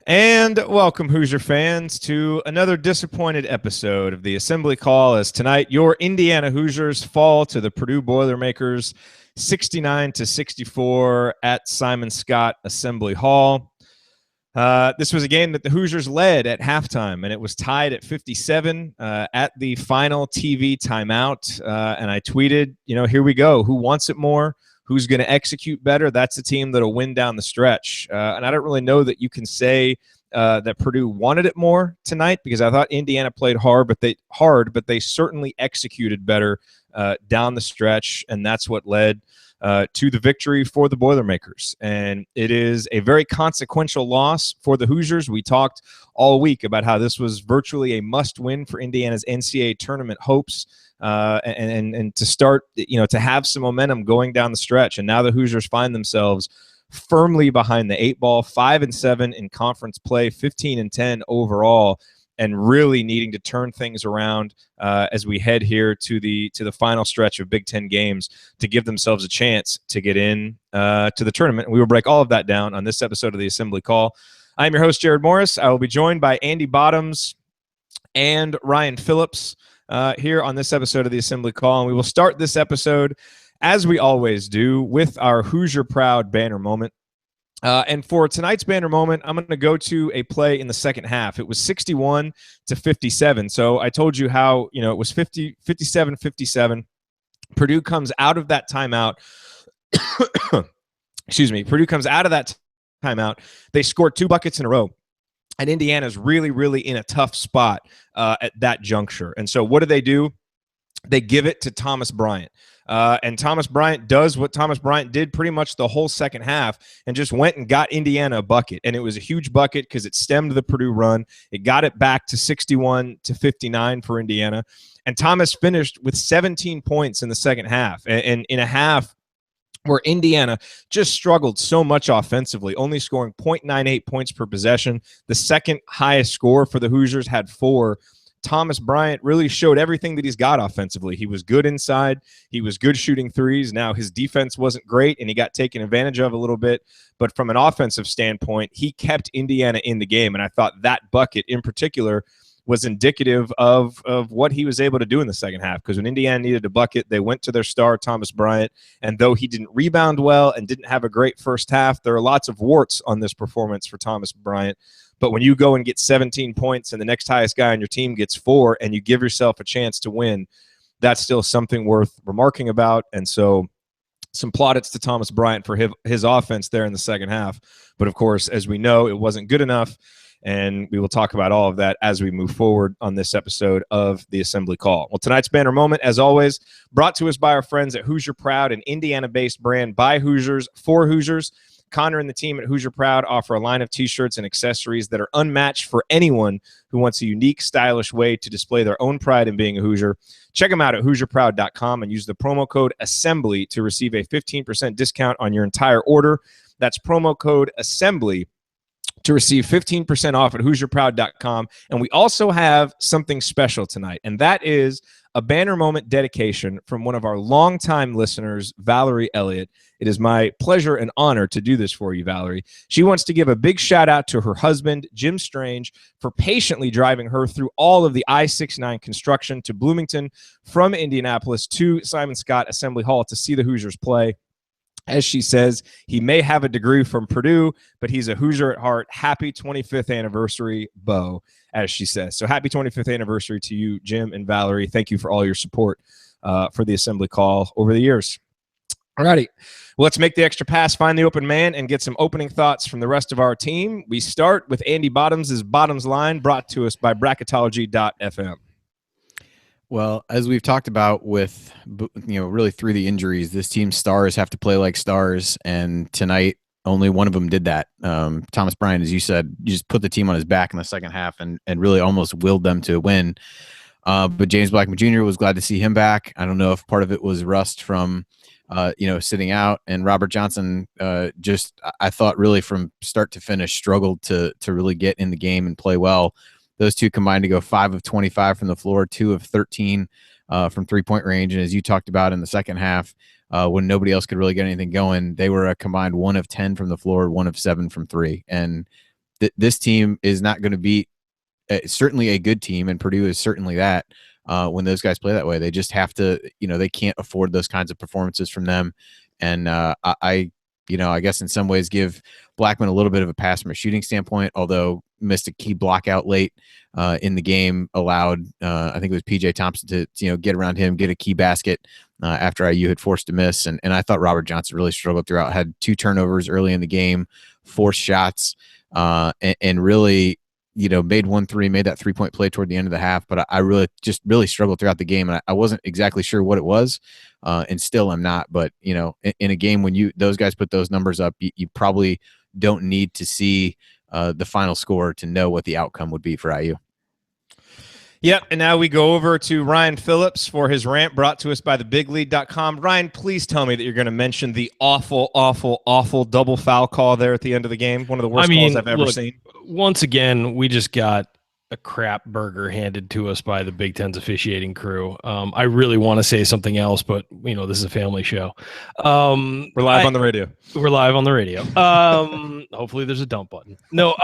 And welcome, Hoosier fans, to another disappointed episode of the Assembly Call. As tonight, your Indiana Hoosiers fall to the Purdue Boilermakers 69-64 at Simon Skjodt Assembly Hall. This was a game that the Hoosiers led at halftime, and it was tied at 57 at the final TV timeout. And I tweeted, here we go. Who wants it more? Who's going to execute better? That's the team that'll win down the stretch. And I don't really know that you can say that Purdue wanted it more tonight, because I thought Indiana played hard, but they certainly executed better down the stretch, and that's what led to the victory for the Boilermakers. And it is a very consequential loss for the Hoosiers. We talked all week about how this was virtually a must-win for Indiana's NCAA tournament hopes. And to start, to have some momentum going down the stretch. And now the Hoosiers find themselves firmly behind the 8-ball, 5-7 in conference play, 15-10 overall, and really needing to turn things around as we head here to the final stretch of Big Ten games to give themselves a chance to get in to the tournament. And we will break all of that down on this episode of the Assembly Call. I'm your host, Jared Morris. I will be joined by Andy Bottoms and Ryan Phillips here on this episode of the Assembly Call. And we will start this episode, as we always do, with our Hoosier Proud banner moment. And for tonight's banner moment, I'm going to go to a play in the second half. It was 61-57. So I told you how, it was 57-57. Purdue comes out of that timeout. Excuse me. Purdue comes out of that timeout. They scored 2 buckets in a row. And Indiana's really, really in a tough spot at that juncture. And so what do? They give it to Thomas Bryant. And Thomas Bryant does what Thomas Bryant did pretty much the whole second half and just went and got Indiana a bucket. And it was a huge bucket because it stemmed the Purdue run. It got it back to 61-59 for Indiana. And Thomas finished with 17 points in the second half. And in a half where Indiana just struggled so much offensively, only scoring 0.98 points per possession. The second highest score for the Hoosiers had 4. Thomas Bryant really showed everything that he's got offensively. He was good inside. He was good shooting threes. Now, his defense wasn't great, and he got taken advantage of a little bit. But from an offensive standpoint, he kept Indiana in the game. And I thought that bucket in particular was indicative of what he was able to do in the second half, because when Indiana needed a bucket, they went to their star, Thomas Bryant, and though he didn't rebound well and didn't have a great first half, there are lots of warts on this performance for Thomas Bryant. But when you go and get 17 points and the next highest guy on your team gets 4 and you give yourself a chance to win, that's still something worth remarking about. And so some plaudits to Thomas Bryant for his offense there in the second half. But, of course, as we know, it wasn't good enough. And we will talk about all of that as we move forward on this episode of the Assembly Call. Well, tonight's banner moment, as always, brought to us by our friends at Hoosier Proud, an Indiana-based brand by Hoosiers for Hoosiers. Connor and the team at Hoosier Proud offer a line of T-shirts and accessories that are unmatched for anyone who wants a unique, stylish way to display their own pride in being a Hoosier. Check them out at HoosierProud.com and use the promo code ASSEMBLY to receive a 15% discount on your entire order. That's promo code ASSEMBLY to receive 15% off at HoosierProud.com. And we also have something special tonight, and that is a banner moment dedication from one of our longtime listeners, Valerie Elliott. It is my pleasure and honor to do this for you, Valerie. She wants to give a big shout out to her husband, Jim Strange, for patiently driving her through all of the I-69 construction to Bloomington from Indianapolis to Simon Skjodt Assembly Hall to see the Hoosiers play. As she says, he may have a degree from Purdue, but he's a Hoosier at heart. Happy 25th anniversary, Bo, as she says. So happy 25th anniversary to you, Jim and Valerie. Thank you for all your support for the Assembly Call over the years. All righty. Well, let's make the extra pass, find the open man, and get some opening thoughts from the rest of our team. We start with Andy Bottoms' Bottoms Line, brought to us by bracketology.fm. Well, as we've talked about with, really through the injuries, this team's stars have to play like stars. And tonight, only one of them did that. Thomas Bryant, as you said, you just put the team on his back in the second half and really almost willed them to win. But James Blackman Jr. was glad to see him back. I don't know if part of it was rust from, sitting out. And Robert Johnson I thought really from start to finish struggled to really get in the game and play well. Those two combined to go 5 of 25 from the floor, 2 of 13 from three-point range. And as you talked about in the second half, when nobody else could really get anything going, they were a combined 1 of 10 from the floor, 1 of 7 from 3. And this team is not going to beat certainly a good team, and Purdue is certainly that. When those guys play that way, they just have to, they can't afford those kinds of performances from them. And I guess in some ways give Blackman a little bit of a pass from a shooting standpoint, although missed a key block out late in the game, allowed I think it was PJ Thompson to get around him, get a key basket after IU had forced a miss. And I thought Robert Johnson really struggled throughout, had 2 turnovers early in the game, forced shots, and really made 1 3, made that 3-point play toward the end of the half. But I really struggled throughout the game, and I wasn't exactly sure what it was, and still I'm not. But in a game when those guys put those numbers up, you probably don't need to see the final score to know what the outcome would be for IU. Yep, and now we go over to Ryan Phillips for his rant brought to us by thebiglead.com. Ryan, please tell me that you're going to mention the awful, awful, awful double foul call there at the end of the game. One of the worst calls I've ever seen. Once again, we just got a crap burger handed to us by the Big Ten's officiating crew. I really want to say something else, but this is a family show. We're live on the radio. We're live on the radio. Hopefully there's a dump button. No,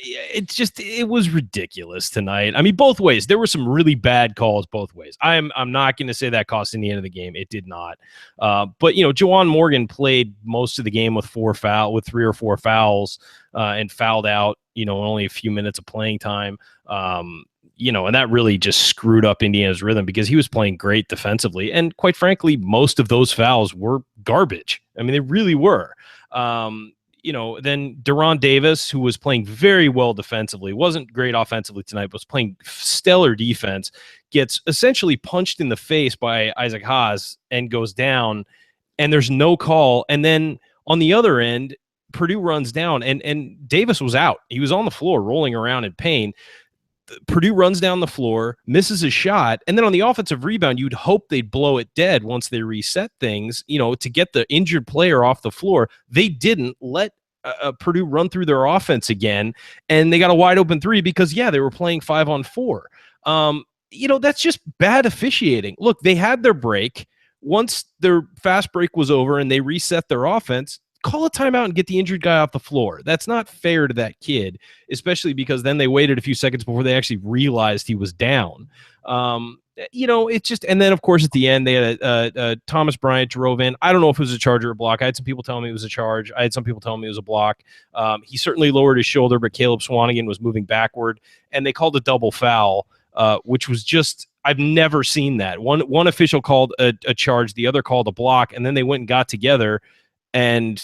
it was ridiculous tonight. I mean, both ways. There were some really bad calls both ways. I'm not going to say that cost in the end of the game. It did not. But Juwan Morgan played most of the game with 3 or 4 fouls and fouled out, only a few minutes of playing time. And that really just screwed up Indiana's rhythm because he was playing great defensively. And quite frankly, most of those fouls were garbage. I mean, they really were. Then Deron Davis, who was playing very well defensively, wasn't great offensively tonight, but was playing stellar defense, gets essentially punched in the face by Isaac Haas and goes down, and there's no call. And then on the other end, Purdue runs down, and Davis was out. He was on the floor rolling around in pain. Purdue runs down the floor, misses a shot, and then on the offensive rebound, you'd hope they'd blow it dead once they reset things, to get the injured player off the floor. They didn't let Purdue run through their offense again, and they got a wide open 3 because, they were playing 5-on-4. That's just bad officiating. Look, they had their break. Once their fast break was over and they reset their offense, call a timeout and get the injured guy off the floor. That's not fair to that kid, especially because then they waited a few seconds before they actually realized he was down. It's just, and then of course at the end they had Thomas Bryant drove in. I don't know if it was a charge or a block. I had some people telling me it was a charge. I had some people telling me it was a block. He certainly lowered his shoulder, but Caleb Swanigan was moving backward, and they called a double foul, which was just, I've never seen that. One official called a charge, the other called a block, and then they went and got together. And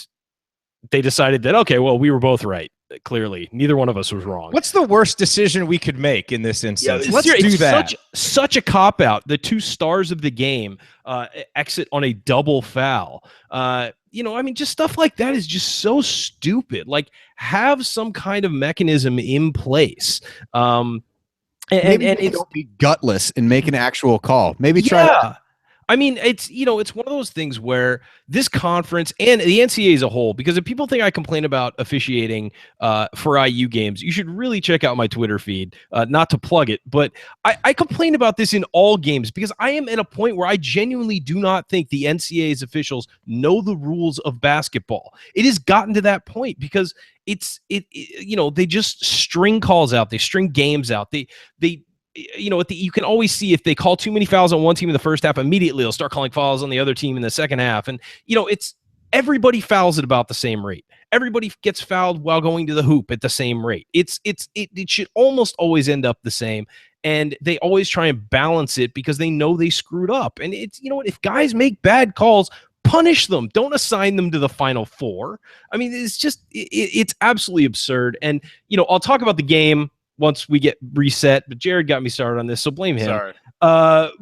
they decided that, okay, well, we were both right. Clearly, neither one of us was wrong. What's the worst decision we could make in this instance? Let's do that. Such a cop-out. The 2 stars of the game exit on a double foul. Just stuff like that is just so stupid. Like, have some kind of mechanism in place. Maybe don't be gutless and make an actual call. Maybe try that. I mean, it's one of those things where this conference and the NCAA as a whole, because if people think I complain about officiating for IU games, you should really check out my Twitter feed, not to plug it, but I complain about this in all games because I am at a point where I genuinely do not think the NCAA's officials know the rules of basketball. It has gotten to that point because they just string calls out, they string games out, they you can always see if they call too many fouls on one team in the first half, immediately they'll start calling fouls on the other team in the second half. And, it's everybody fouls at about the same rate. Everybody gets fouled while going to the hoop at the same rate. It should almost always end up the same. And they always try and balance it because they know they screwed up. And it's, if guys make bad calls, punish them. Don't assign them to the Final Four. I mean, it's just, it's absolutely absurd. And, I'll talk about the game once we get reset, but Jared got me started on this, so blame him. Sorry.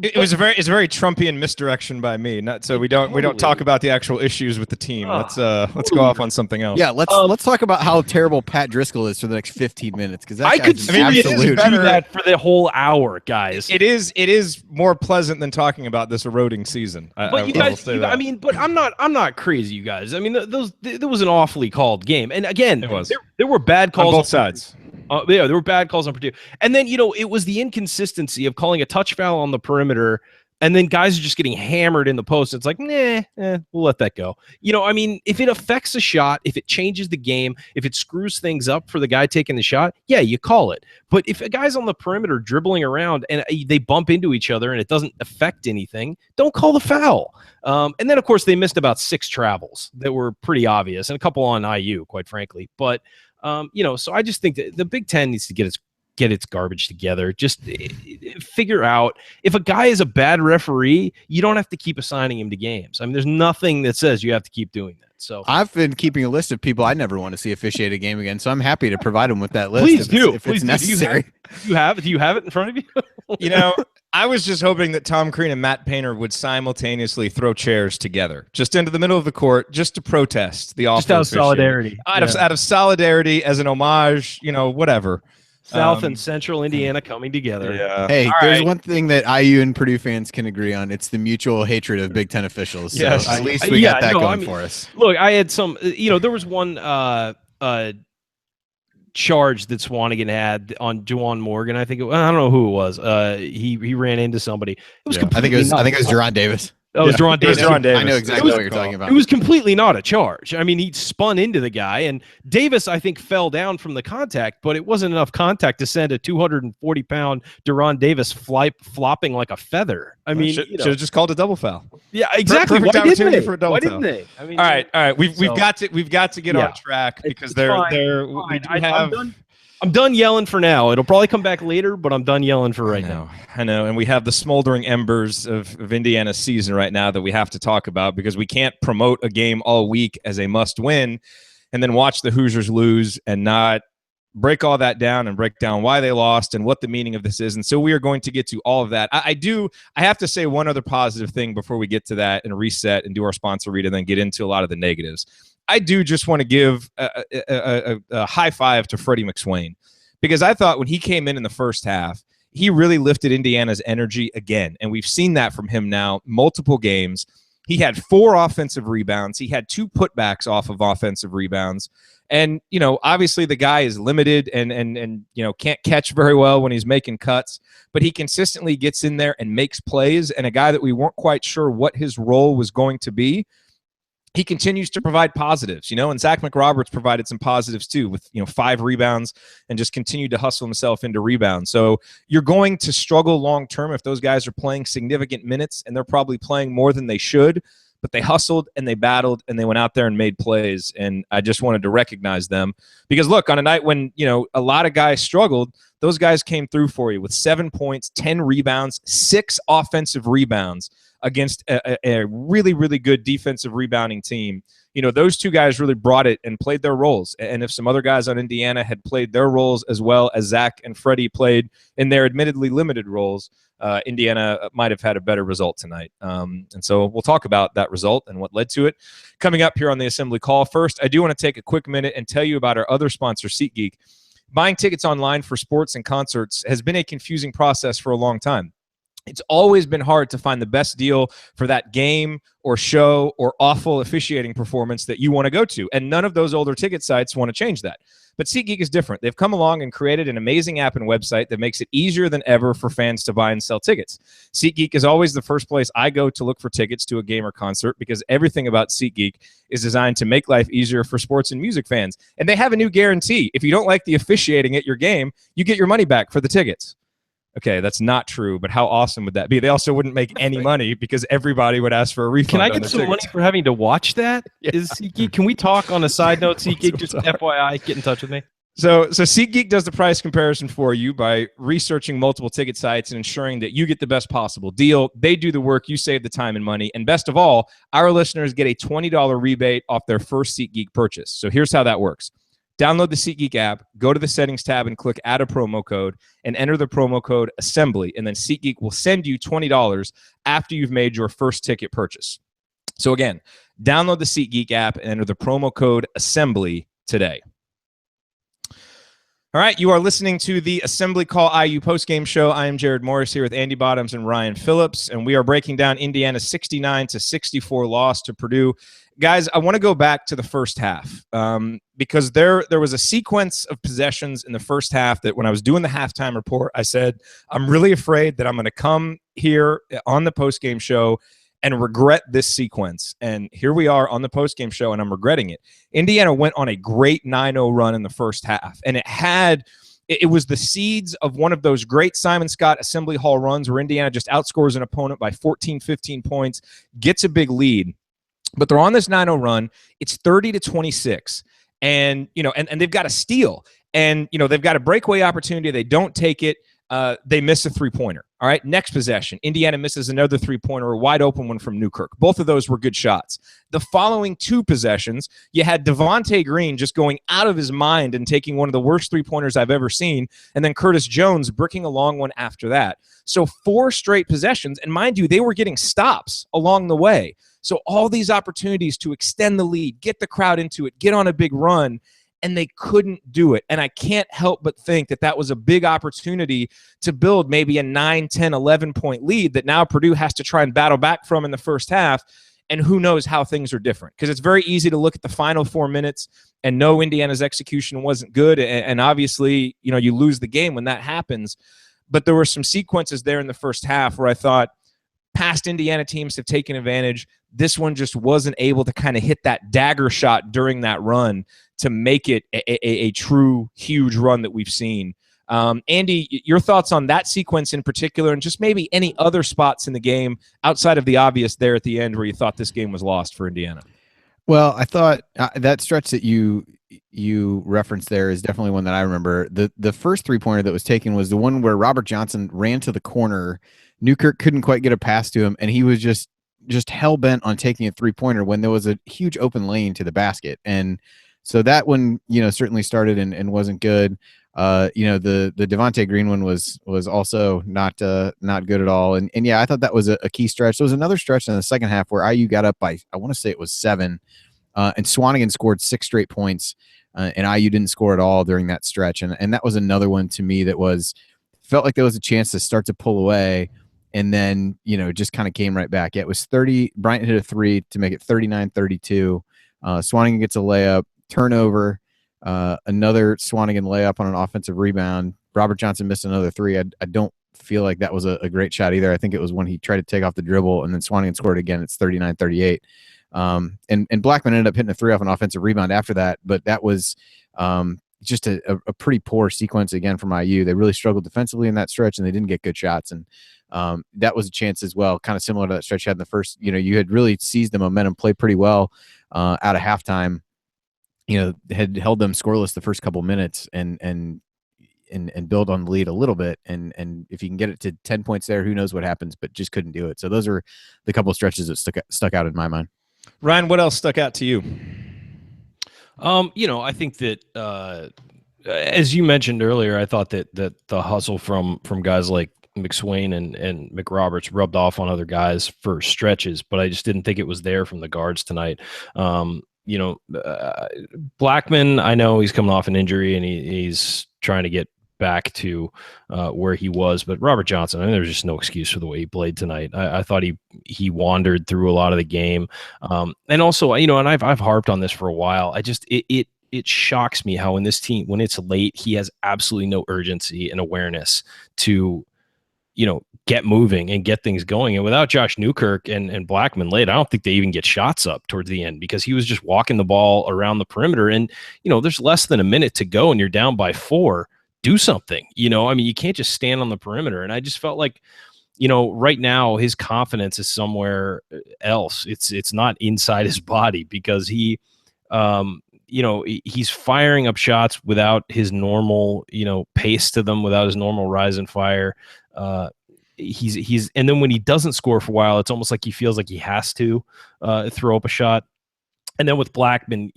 It's a very Trumpian misdirection by me. We don't talk about the actual issues with the team. Let's go off on something else. Yeah, let's talk about how terrible Pat Driscoll is for the next 15 minutes because I could do that for the whole hour, guys. It is more pleasant than talking about this eroding season. But but I'm not crazy, you guys. I mean, there was an awfully called game, and again, there were bad calls on both sides. There were bad calls on Purdue. And then, it was the inconsistency of calling a touch foul on the perimeter And then guys are just getting hammered in the post. It's like, we'll let that go. I mean, if it affects a shot, if it changes the game, if it screws things up for the guy taking the shot, yeah, you call it. But if a guy's on the perimeter dribbling around and they bump into each other and it doesn't affect anything, don't call the foul. And then, of course, they missed about 6 travels that were pretty obvious and a couple on IU, quite frankly. But, so I just think that the Big Ten needs to get its garbage together. Just figure out if a guy is a bad referee, you don't have to keep assigning him to games. I mean, there's nothing that says you have to keep doing that. So I've been keeping a list of people I never want to see officiate a game again. So I'm happy to provide them with that list. If it's necessary. Do you have it in front of you? I was just hoping that Tom Crean and Matt Painter would simultaneously throw chairs together, just into the middle of the court, just to protest the awful. Just out of solidarity. Out of solidarity, as an homage, whatever. South and Central Indiana coming together. Yeah. Hey, there's one thing that IU and Purdue fans can agree on. It's the mutual hatred of Big Ten officials. So yes. At least we got that going for us. Look, I had some, there was one charge that Swanigan had on Juwan Morgan. I don't know who it was. He ran into somebody. It was I think it was Deron Davis. That was Deron Davis. I know exactly what you're talking about. It was completely not a charge. I mean, he spun into the guy, and Davis, I think, fell down from the contact, but it wasn't enough contact to send a 240-pound Deron Davis flopping like a feather. I mean, should have just called a double foul. Yeah, exactly. Perfect opportunity for a double Why foul. didn't they? I mean, all right. We've got to get on track because I'm done yelling for now. It'll probably come back later, but I'm done yelling for right now. I know. And we have the smoldering embers of Indiana's season right now that we have to talk about because we can't promote a game all week as a must-win and then watch the Hoosiers lose and not break all that down and break down why they lost and what the meaning of this is. And so we are going to get to all of that. I have to say one other positive thing before we get to that and reset and do our sponsor read and then get into a lot of the negatives. I do just want to give a high five to Freddie McSwain because I thought when he came in the first half, he really lifted Indiana's energy again. And we've seen that from him now multiple games. He had 4 offensive rebounds. He had 2 putbacks off of offensive rebounds. And, obviously the guy is limited and can't catch very well when he's making cuts, but he consistently gets in there and makes plays. And a guy that we weren't quite sure what his role was going to be, he continues to provide positives, and Zach McRoberts provided some positives too with, 5 rebounds and just continued to hustle himself into rebounds. So you're going to struggle long-term if those guys are playing significant minutes and they're probably playing more than they should, but they hustled and they battled and they went out there and made plays. And I just wanted to recognize them because look, on a night when, a lot of guys struggled, those guys came through for you with 7 points, 10 rebounds, 6 offensive rebounds against a really, really good defensive rebounding team. Those 2 guys really brought it and played their roles. And if some other guys on Indiana had played their roles as well as Zach and Freddie played in their admittedly limited roles, Indiana might have had a better result tonight. And so we'll talk about that result and what led to it coming up here on the Assembly Call. First, I do want to take a quick minute and tell you about our other sponsor, SeatGeek. Buying tickets online for sports and concerts has been a confusing process for a long time. It's always been hard to find the best deal for that game or show or awful officiating performance that you want to go to. And none of those older ticket sites want to change that. But SeatGeek is different. They've come along and created an amazing app and website that makes it easier than ever for fans to buy and sell tickets. SeatGeek is always the first place I go to look for tickets to a game or concert because everything about SeatGeek is designed to make life easier for sports and music fans. And they have a new guarantee. If you don't like the officiating at your game, you get your money back for the tickets. Okay, that's not true, but how awesome would that be? They also wouldn't make any money because everybody would ask for a refund. Can I get some money for having to watch that? Yeah. Can we talk on a side note, SeatGeek? Just FYI, get in touch with me. So SeatGeek does the price comparison for you by researching multiple ticket sites and ensuring that you get the best possible deal. They do the work, you save the time and money. And best of all, our listeners get a $20 rebate off their first SeatGeek purchase. So here's how that works. Download the SeatGeek app, go to the settings tab and click add a promo code and enter the promo code assembly. And then SeatGeek will send you $20 after you've made your first ticket purchase. So again, download the SeatGeek app and enter the promo code assembly today. All right, you are listening to the Assembly Call IU postgame show. I am Jared Morris here with Andy Bottoms and Ryan Phillips, and we are breaking down Indiana's 69-64 loss to Purdue. Guys, I want to go back to the first half because there was a sequence of possessions in the first half that when I was doing the halftime report, I said, I'm really afraid that I'm going to come here on the postgame show and regret this sequence. And here we are on the postgame show, and I'm regretting it. Indiana went on a great 9-0 run in the first half, and it was the seeds of one of those great Simon Scott Assembly Hall runs where Indiana just outscores an opponent by 14, 15 points, gets a big lead. But they're on this 9-0 run. It's 30-26. And, and they've got a steal. And, they've got a breakaway opportunity. They don't take it. They miss a three-pointer. All right, next possession. Indiana misses another three-pointer, a wide open one from Newkirk. Both of those were good shots. The following two possessions, you had Devontae Green just going out of his mind and taking one of the worst three-pointers I've ever seen, and then Curtis Jones bricking a long one after that. So 4 straight possessions, and mind you, they were getting stops along the way. So all these opportunities to extend the lead, get the crowd into it, get on a big run, and they couldn't do it. And I can't help but think that was a big opportunity to build maybe a 9, 10, 11-point lead that now Purdue has to try and battle back from in the first half. And who knows how things are different. Because it's very easy to look at the final 4 minutes and know Indiana's execution wasn't good. And obviously, you lose the game when that happens. But there were some sequences there in the first half where I thought past Indiana teams have taken advantage. This one just wasn't able to kind of hit that dagger shot during that run to make it a true huge run that we've seen. Andy, your thoughts on that sequence in particular, and just maybe any other spots in the game outside of the obvious there at the end where you thought this game was lost for Indiana? Well, I thought that stretch that you referenced there is definitely one that I remember. The first three-pointer that was taken was the one where Robert Johnson ran to the corner. Newkirk couldn't quite get a pass to him, and he was just hell-bent on taking a three-pointer when there was a huge open lane to the basket. And so that one, certainly started and wasn't good. The Devontae Green one was also not good at all. And yeah, I thought that was a key stretch. There was another stretch in the second half where IU got up by, I want to say it was 7, and Swanigan scored 6 straight points, and IU didn't score at all during that stretch. And that was another one to me that felt like there was a chance to start to pull away. And then, just kind of came right back. Yeah, it was 30. Bryant hit a 3 to make it 39-32. Swanigan gets a layup, turnover, another Swanigan layup on an offensive rebound. Robert Johnson missed another 3. I don't feel like that was a great shot either. I think it was when he tried to take off the dribble, and then Swanigan scored again. It's 39-38. And Blackman ended up hitting a 3 off an offensive rebound after that, but that was just a pretty poor sequence again from IU. They really struggled defensively in that stretch, and they didn't get good shots. And that was a chance as well, kind of similar to that stretch you had in the first. You had really seized the momentum, played pretty well out of halftime. Had held them scoreless the first couple minutes and build on the lead a little bit. And if you can get it to 10 points there, who knows what happens, but just couldn't do it. So those are the couple of stretches that stuck out in my mind. Ryan, what else stuck out to you? I think that as you mentioned earlier, I thought that the hustle from guys like McSwain and McRoberts rubbed off on other guys for stretches, but I just didn't think it was there from the guards tonight. Blackman, I know he's coming off an injury and he's trying to get back to where he was, but Robert Johnson, I mean, there's just no excuse for the way he played tonight. I thought he wandered through a lot of the game, and also, and I've harped on this for a while. It shocks me how in this team, when it's late, he has absolutely no urgency and awareness to get moving and get things going. And without Josh Newkirk and Blackman late, I don't think they even get shots up towards the end because he was just walking the ball around the perimeter. And, there's less than a minute to go and you're down by 4. Do something, you can't just stand on the perimeter. And I just felt like, right now his confidence is somewhere else. It's not inside his body because he's firing up shots without his normal, pace to them, without his normal rise and fire. He's and then when he doesn't score for a while, it's almost like he feels like he has to throw up a shot. And then with Blackman,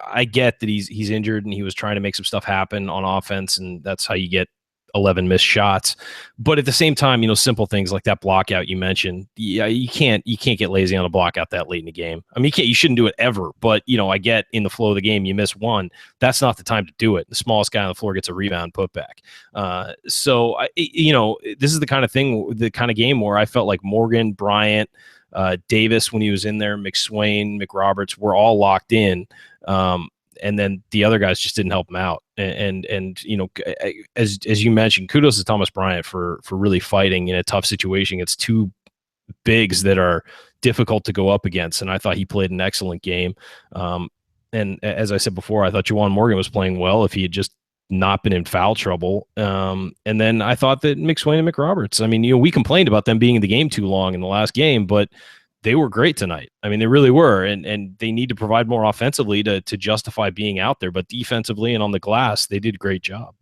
I get that he's injured and he was trying to make some stuff happen on offense, and that's how you get 11 missed shots. But at the same time, simple things like that block out you mentioned, you can't get lazy on a block out that late in the game. I mean, you shouldn't do it ever, but I get in the flow of the game, you miss one, that's not the time to do it. The smallest guy on the floor gets a rebound put back. So this is the kind of game where I felt like Morgan, Bryant, Davis, when he was in there, McSwain, McRoberts were all locked in. And then the other guys just didn't help him out. And as you mentioned, kudos to Thomas Bryant for really fighting in a tough situation. It's two bigs that are difficult to go up against. And I thought he played an excellent game. And as I said before, I thought Juwan Morgan was playing well if he had just not been in foul trouble. And then I thought that McSwain and McRoberts, I mean, we complained about them being in the game too long in the last game, but they were great tonight. I mean, they really were. And they need to provide more offensively to justify being out there. But defensively and on the glass, they did a great job.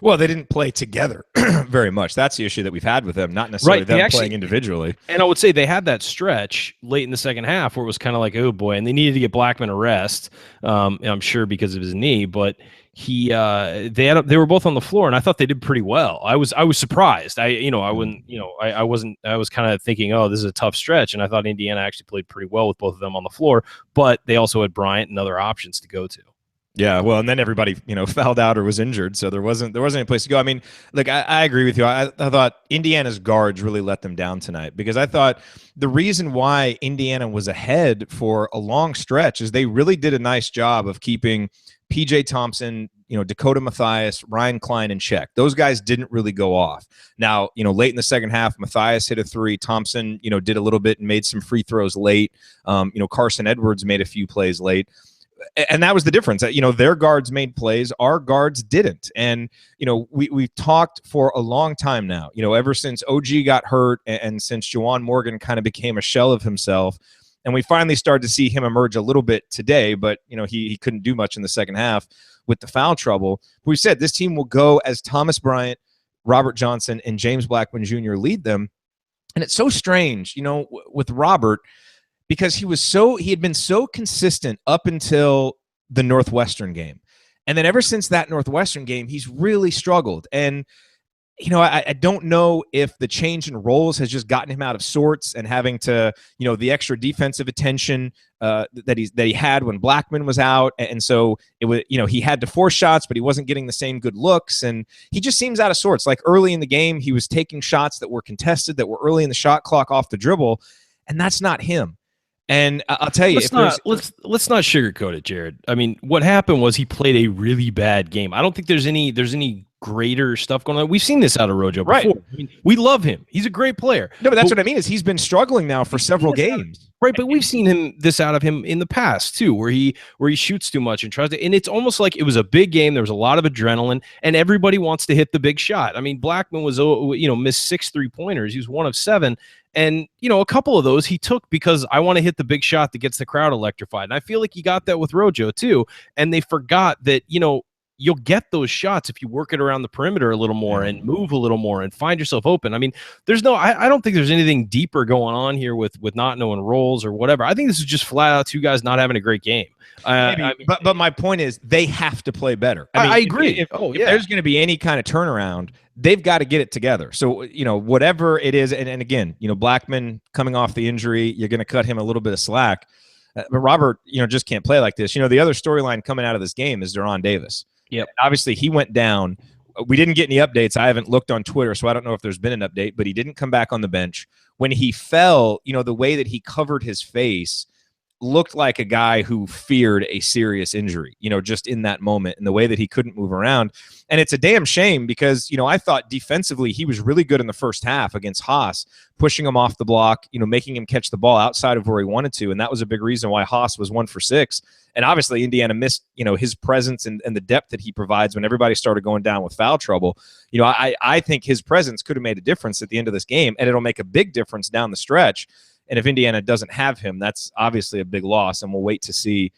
Well, they didn't play together very much. That's the issue that we've had with them, not necessarily them playing individually. And I would say they had that stretch late in the second half where it was kind of like, oh boy, and they needed to get Blackman a rest. I'm sure because of his knee, but they were both on the floor, and I thought they did pretty well. I was surprised. I was kind of thinking, oh, this is a tough stretch, and I thought Indiana actually played pretty well with both of them on the floor, but they also had Bryant and other options to go to. Yeah, well, and then everybody, fouled out or was injured, so there wasn't any place to go. I mean, look, I agree with you. I thought Indiana's guards really let them down tonight because I thought the reason why Indiana was ahead for a long stretch is they really did a nice job of keeping PJ Thompson, Dakota Mathias, Ryan Klein in check. Those guys didn't really go off. Now, late in the second half, Mathias hit a three. Thompson, did a little bit and made some free throws late. Carson Edwards made a few plays late. And that was the difference. Their guards made plays, our guards didn't. And we've talked for a long time now. Ever since OG got hurt and since Juwan Morgan kind of became a shell of himself, and we finally started to see him emerge a little bit today. But he couldn't do much in the second half with the foul trouble. We said this team will go as Thomas Bryant, Robert Johnson, and James Blackman Jr. lead them. And it's so strange, with Robert. Because he had been so consistent up until the Northwestern game. And then ever since that Northwestern game, he's really struggled. And, I don't know if the change in roles has just gotten him out of sorts and having to, the extra defensive attention that he had when Blackman was out. And so it was, he had to force shots, but he wasn't getting the same good looks. And he just seems out of sorts. Like early in the game, he was taking shots that were contested, that were early in the shot clock off the dribble. And that's not him. And I'll tell you, let's not sugarcoat it, Jared. I mean, what happened was he played a really bad game. I don't think there's any greater stuff going on. We've seen this out of Rojo before. Right. I mean, we love him. He's a great player. No, but that's what I mean is he's been struggling now for several games. Right, but we've seen this out of him in the past too, where he shoots too much and tries to. And it's almost like it was a big game. There was a lot of adrenaline, and everybody wants to hit the big shot. I mean, Blackman was missed 6 3-pointers. He was 1 of 7. And, a couple of those he took because I want to hit the big shot that gets the crowd electrified. And I feel like he got that with Rojo too. And they forgot that, you'll get those shots if you work it around the perimeter a little more and move a little more and find yourself open. I mean, I don't think there's anything deeper going on here with not knowing roles or whatever. I think this is just flat out two guys not having a great game. But my point is they have to play better. I agree. If there's going to be any kind of turnaround, they've got to get it together. So, whatever it is, and again, Blackman coming off the injury, you're going to cut him a little bit of slack. But Robert, just can't play like this. The other storyline coming out of this game is Deron Davis. Yeah, obviously he went down. We didn't get any updates. I haven't looked on Twitter, so I don't know if there's been an update, but he didn't come back on the bench. When he fell, the way that he covered his face looked like a guy who feared a serious injury, just in that moment and the way that he couldn't move around. And it's a damn shame because, I thought defensively he was really good in the first half against Haas, pushing him off the block, making him catch the ball outside of where he wanted to. And that was a big reason why Haas was 1 for 6. And obviously Indiana missed, his presence and the depth that he provides when everybody started going down with foul trouble. I think his presence could have made a difference at the end of this game, and it'll make a big difference down the stretch. And if Indiana doesn't have him, that's obviously a big loss, and we'll wait to see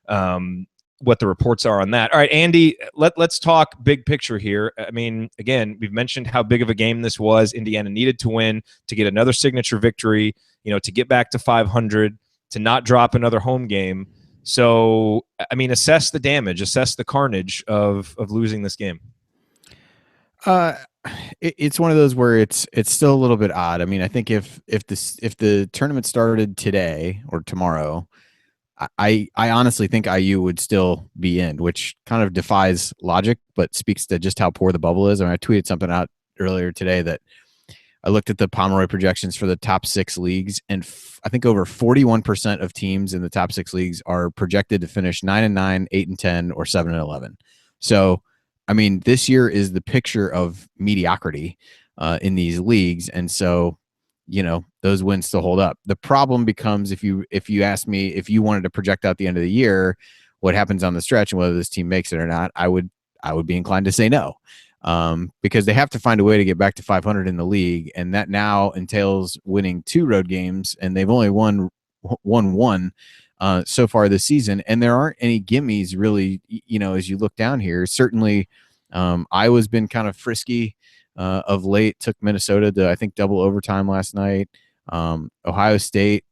what the reports are on that. All right, Andy, let's talk big picture here. I mean, again, we've mentioned how big of a game this was. Indiana needed to win to get another signature victory, to get back to 500, to not drop another home game. So, I mean, assess the damage, assess the carnage of losing this game. It's one of those where it's still a little bit odd. I mean, I think if the tournament started today or tomorrow, I honestly think IU would still be in, which kind of defies logic, but speaks to just how poor the bubble is. I mean, I tweeted something out earlier today that I looked at the Pomeroy projections for the top 6 leagues, and I think over 41% of teams in the top 6 leagues are projected to finish 9-9, 8-10, or 7-11. So, I mean, this year is the picture of mediocrity in these leagues, and so those wins still hold up. The problem becomes if you ask me if you wanted to project out the end of the year, what happens on the stretch and whether this team makes it or not, I would be inclined to say no. Because they have to find a way to get back to 500 in the league, and that now entails winning 2 road games, and they've only won one so far this season, and there aren't any gimmies really. As you look down here, certainly Iowa's been kind of frisky of late. Took Minnesota to I think double overtime last night. Ohio State,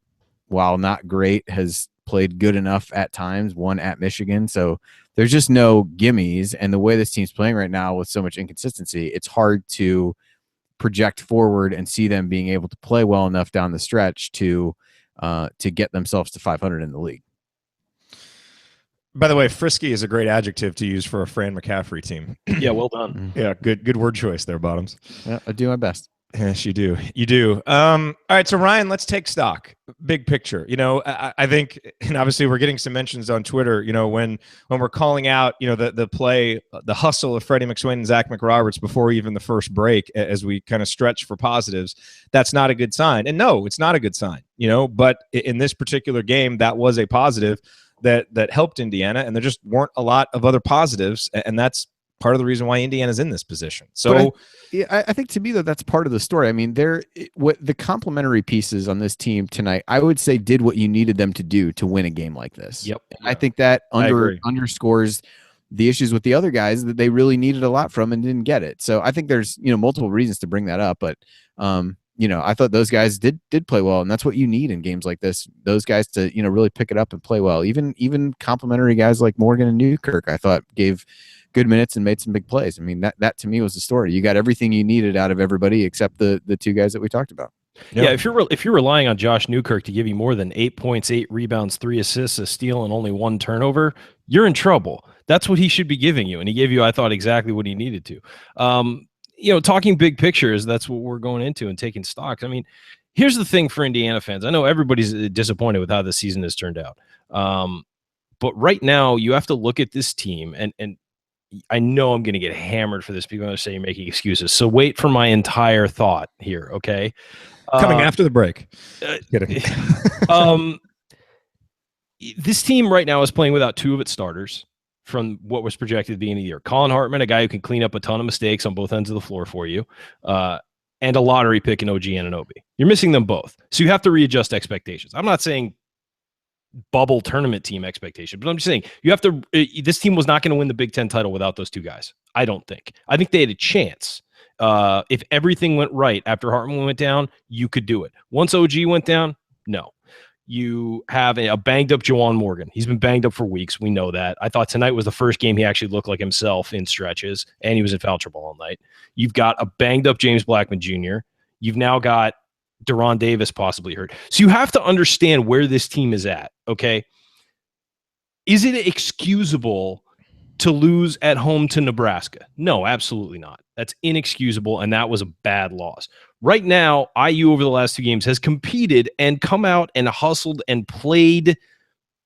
while not great, has played good enough at times. Won at Michigan, so there's just no gimmies, and the way this team's playing right now with so much inconsistency, it's hard to project forward and see them being able to play well enough down the stretch to get themselves to 500 in the league. By the way, frisky is a great adjective to use for a Fran McCaffrey team. Yeah, well done. Yeah, good word choice there, Bottoms. Yeah, I do my best. Yes, you do. You do. All right, so Ryan, let's take stock. Big picture. I think, and obviously we're getting some mentions on Twitter. When we're calling out, the play, the hustle of Freddie McSwain and Zach McRoberts before even the first break, as we kind of stretch for positives, that's not a good sign. And no, it's not a good sign. But in this particular game, that was a positive that helped Indiana, and there just weren't a lot of other positives, and that's part of the reason why Indiana's in this position. So I think to me, though, that's part of the story. I mean, what the complementary pieces on this team tonight, I would say, did what you needed them to do to win a game like this. Yep. I think that underscores the issues with the other guys that they really needed a lot from and didn't get it. So I think there's multiple reasons to bring that up, but I thought those guys did play well, and that's what you need in games like this. Those guys to really pick it up and play well. Even complementary guys like Morgan and Newkirk, I thought gave good minutes and made some big plays. I mean, that to me was the story. You got everything you needed out of everybody except the 2 guys that we talked about. Yep. Yeah, if you're relying on Josh Newkirk to give you more than 8 points, 8 rebounds, 3 assists, a steal, and only 1 turnover, you're in trouble. That's what he should be giving you, and he gave you, I thought, exactly what he needed to. Talking big pictures, that's what we're going into and taking stocks. I mean, here's the thing for Indiana fans. I know everybody's disappointed with how the season has turned out, but right now you have to look at this team, and I know I'm going to get hammered for this. People are going to say you're making excuses. So wait for my entire thought here, okay? Coming after the break. This team right now is playing without 2 of its starters from what was projected at the beginning of the year. Colin Hartman, a guy who can clean up a ton of mistakes on both ends of the floor for you, and a lottery pick in OG Anunoby. You're missing them both. So you have to readjust expectations. I'm not saying bubble tournament team expectation, but I'm just saying you have to. This team was not going to win the Big Ten title without those 2 guys. I don't think. I think they had a chance. If everything went right after Hartman went down, you could do it. Once OG went down, no. You have a banged up Juwan Morgan. He's been banged up for weeks. We know that. I thought tonight was the first game he actually looked like himself in stretches, and he was in foul trouble all night. You've got a banged up James Blackman Jr. You've now got Deron Davis possibly hurt. So you have to understand where this team is at, okay? Is it excusable to lose at home to Nebraska? No, absolutely not. That's inexcusable, and that was a bad loss. Right now, IU over the last 2 games has competed and come out and hustled and played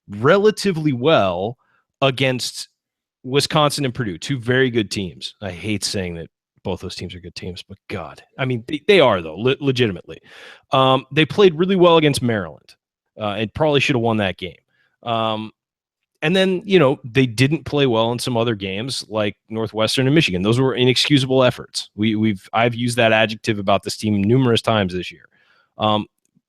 relatively well against Wisconsin and Purdue, 2 very good teams. I hate saying that both those teams are good teams, but God, I mean, they are, though, legitimately. They played really well against Maryland and probably should have won that game. And then, they didn't play well in some other games like Northwestern and Michigan. Those were inexcusable efforts. I've used that adjective about this team numerous times this year.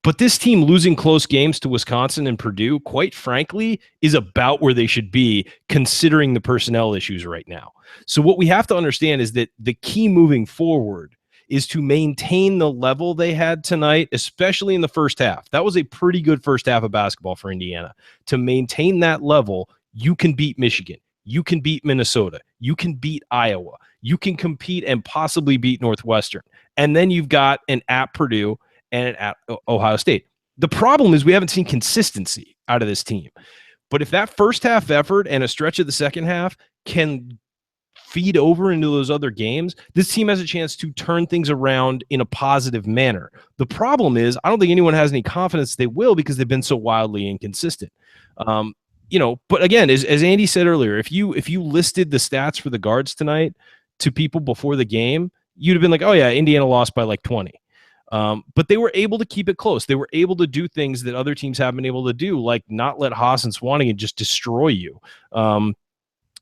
But this team losing close games to Wisconsin and Purdue, quite frankly, is about where they should be considering the personnel issues right now. So what we have to understand is that the key moving forward is to maintain the level they had tonight, especially in the first half. That was a pretty good first half of basketball for Indiana. To maintain that level, you can beat Michigan. You can beat Minnesota. You can beat Iowa. You can compete and possibly beat Northwestern. And then you've got an at Purdue and an at Ohio State. The problem is we haven't seen consistency out of this team. But if that first half effort and a stretch of the second half can feed over into those other games, this team has a chance to turn things around in a positive manner. The problem is, I don't think anyone has any confidence they will because they've been so wildly inconsistent. But again, as Andy said earlier, if you listed the stats for the guards tonight to people before the game, you'd have been like, oh yeah, Indiana lost by like 20. But they were able to keep it close. They were able to do things that other teams haven't been able to do, like not let Haas and Swanigan just destroy you.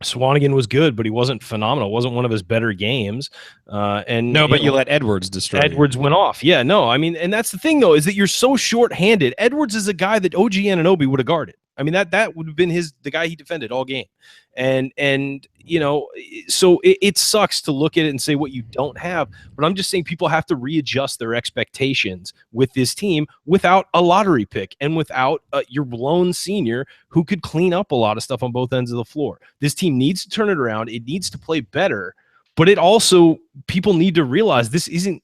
Swanigan was good, but he wasn't phenomenal. It wasn't one of his better games. You let Edwards destroy Edwards you. went off. Yeah, no, I mean, and that's the thing, though, is that you're so short-handed. Edwards is a guy that OG Anunoby would have guarded. I mean, that would have been the guy he defended all game. And so it sucks to look at it and say what you don't have, but I'm just saying people have to readjust their expectations with this team without a lottery pick and without your lone senior who could clean up a lot of stuff on both ends of the floor. This team needs to turn it around. It needs to play better, but people need to realize this isn't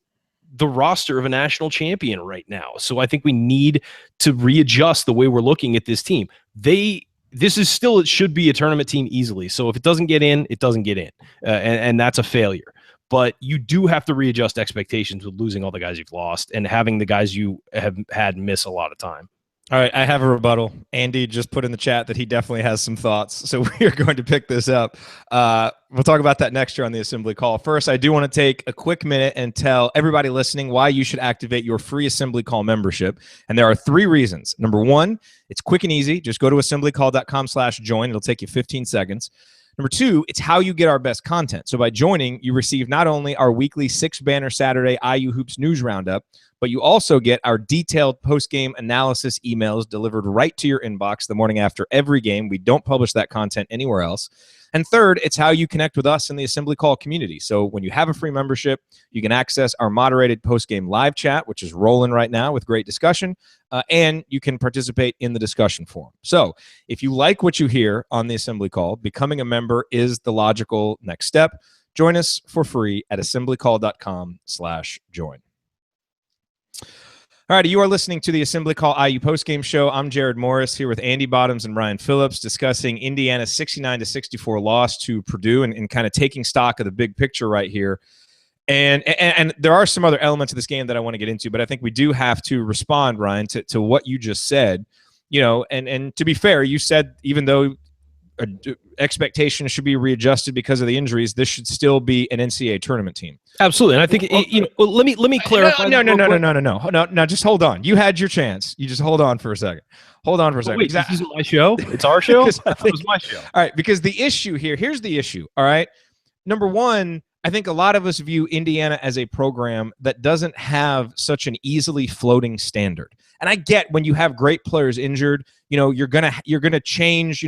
the roster of a national champion right now. So I think we need to readjust the way we're looking at this team. It should be a tournament team easily. So if it doesn't get in, it doesn't get in. And that's a failure. But you do have to readjust expectations with losing all the guys you've lost and having the guys you have had miss a lot of time. All right, I have a rebuttal. Andy just put in the chat that he definitely has some thoughts, so we are going to pick this up. We'll talk about that next year on the Assembly Call. First, I do want to take a quick minute and tell everybody listening why you should activate your free Assembly Call membership, and there are 3 reasons. Number 1, it's quick and easy. Just go to assemblycall.com/join. It'll take you 15 seconds. Number 2, it's how you get our best content. So by joining, you receive not only our weekly 6-banner Saturday IU Hoops News Roundup, but you also get our detailed post-game analysis emails delivered right to your inbox the morning after every game. We don't publish that content anywhere else. And third, it's how you connect with us in the Assembly Call community. So when you have a free membership, you can access our moderated post-game live chat, which is rolling right now with great discussion, and you can participate in the discussion forum. So if you like what you hear on the Assembly Call, becoming a member is the logical next step. Join us for free at assemblycall.com/join. All right, you are listening to the Assembly Call IU postgame show. I'm Jared Morris here with Andy Bottoms and Ryan Phillips discussing Indiana's 69-64 loss to Purdue and kind of taking stock of the big picture right here. And there are some other elements of this game that I want to get into, but I think we do have to respond, Ryan, to what you just said. And to be fair, you said even though expectations should be readjusted because of the injuries, this should still be an NCAA tournament team. Absolutely. And I think, let me clarify. No, just hold on. You had your chance. You just hold on for a second. Wait, this isn't my show? It's our show? That was my show. All right, because the issue here's the issue, all right? Number 1, I think a lot of us view Indiana as a program that doesn't have such an easily floating standard. And I get when you have great players injured, you're gonna change,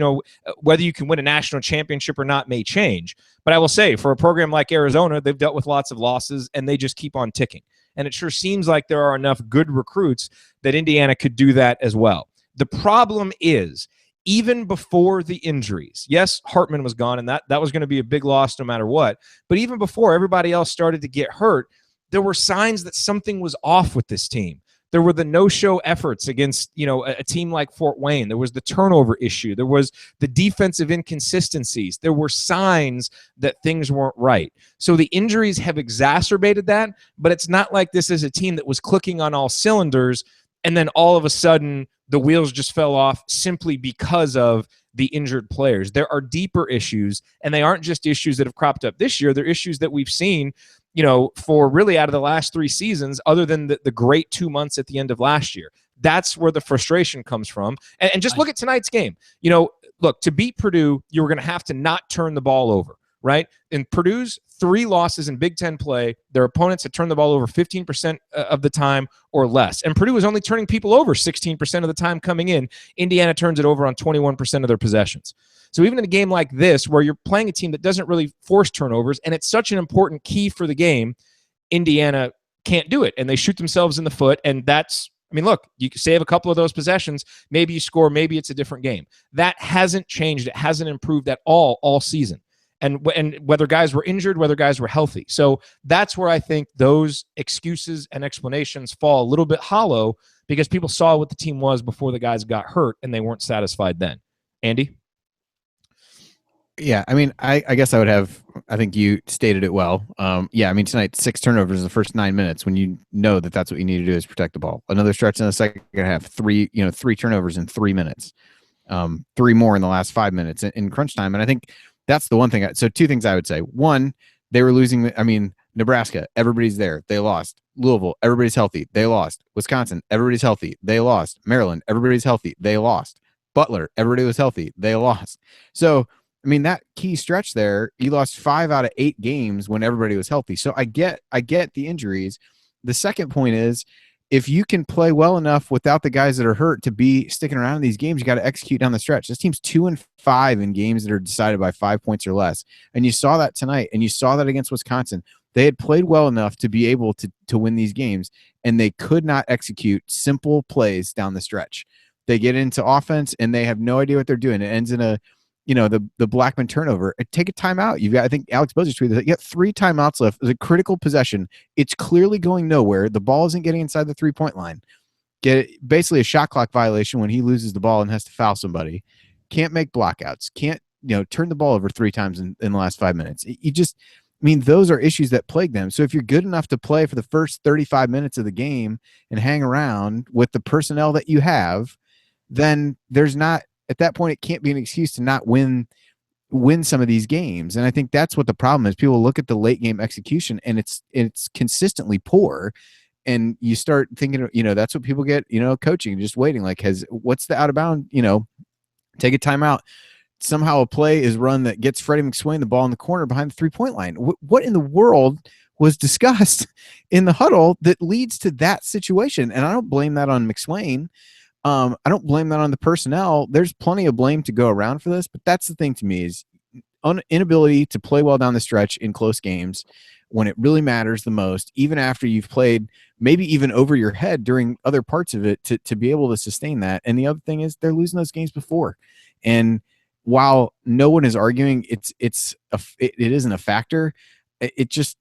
whether you can win a national championship or not may change. But I will say, for a program like Arizona, they've dealt with lots of losses and they just keep on ticking. And it sure seems like there are enough good recruits that Indiana could do that as well. The problem is, even before the injuries, yes, Hartman was gone, and that was going to be a big loss no matter what. But even before everybody else started to get hurt, there were signs that something was off with this team. There were the no-show efforts against, a team like Fort Wayne. There was the turnover issue. There was the defensive inconsistencies. There were signs that things weren't right. So the injuries have exacerbated that, but it's not like this is a team that was clicking on all cylinders and then all of a sudden the wheels just fell off simply because of the injured players. There are deeper issues, and they aren't just issues that have cropped up this year. They're issues that we've seen for really out of the last 3 seasons, other than the great 2 months at the end of last year. That's where the frustration comes from. And just look at tonight's game. Look, to beat Purdue, you were going to have to not turn the ball over, right? In Purdue's 3 losses in Big Ten play, their opponents had turned the ball over 15% of the time or less. And Purdue was only turning people over 16% of the time coming in. Indiana turns it over on 21% of their possessions. So even in a game like this, where you're playing a team that doesn't really force turnovers, and it's such an important key for the game, Indiana can't do it. And they shoot themselves in the foot, and look, you can save a couple of those possessions, maybe you score, maybe it's a different game. That hasn't changed. It hasn't improved at all season. And whether guys were injured, whether guys were healthy. So that's where I think those excuses and explanations fall a little bit hollow, because people saw what the team was before the guys got hurt, and they weren't satisfied then. Andy? Yeah, I mean, I guess I would have. I think you stated it well. Yeah, I mean, tonight 6 turnovers in the first 9 minutes when you know that that's what you need to do is protect the ball. Another stretch in the second half, 3 turnovers in 3 minutes, 3 more in the last 5 minutes in crunch time. And I think that's the one thing. So 2 things I would say. One, they were losing. I mean, Nebraska, everybody's there, they lost. Louisville, everybody's healthy, they lost. Wisconsin, everybody's healthy, they lost. Maryland, everybody's healthy, they lost. Butler, everybody was healthy, they lost. So I mean, that key stretch there, you lost 5 out of 8 games when everybody was healthy. So I get the injuries. The second point is, if you can play well enough without the guys that are hurt to be sticking around in these games, you got to execute down the stretch. This team's 2-5 in games that are decided by 5 points or less. And you saw that tonight, and you saw that against Wisconsin. They had played well enough to be able to win these games, and they could not execute simple plays down the stretch. They get into offense, and they have no idea what they're doing. It ends in a the Blackman turnover. Take a timeout. You've got, I think Alex Bozier tweeted that you got 3 timeouts left. It's a critical possession. It's clearly going nowhere. The ball isn't getting inside the 3-point line. Get basically a shot clock violation when he loses the ball and has to foul somebody. Can't make blockouts. Can't turn the ball over 3 times in the last 5 minutes. Those are issues that plague them. So if you're good enough to play for the first 35 minutes of the game and hang around with the personnel that you have, then there's not. At that point, it can't be an excuse to not win some of these games. And I think that's what the problem is. People look at the late game execution, and it's consistently poor. And you start thinking, that's what people get, coaching, just waiting. Like, what's the out of bound, take a timeout. Somehow a play is run that gets Freddie McSwain the ball in the corner behind the 3-point line. What in the world was discussed in the huddle that leads to that situation? And I don't blame that on McSwain. I don't blame that on the personnel. There's plenty of blame to go around for this, but that's the thing to me is inability to play well down the stretch in close games when it really matters the most, even after you've played maybe even over your head during other parts of it to be able to sustain that. And the other thing is they're losing those games before. And while no one is arguing it isn't a factor, it just,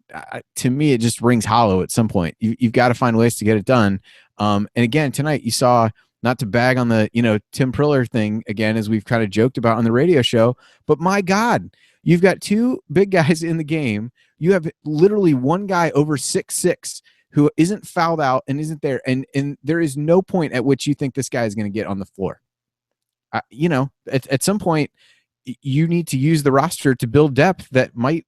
to me, it just rings hollow at some point. You've got to find ways to get it done. And again, tonight you saw, not to bag on the, Tim Priller thing again, as we've kind of joked about on the radio show, but my God, you've got 2 big guys in the game. You have literally one guy over 6'6" who isn't fouled out and isn't there. And there is no point at which you think this guy is going to get on the floor. At some point you need to use the roster to build depth that might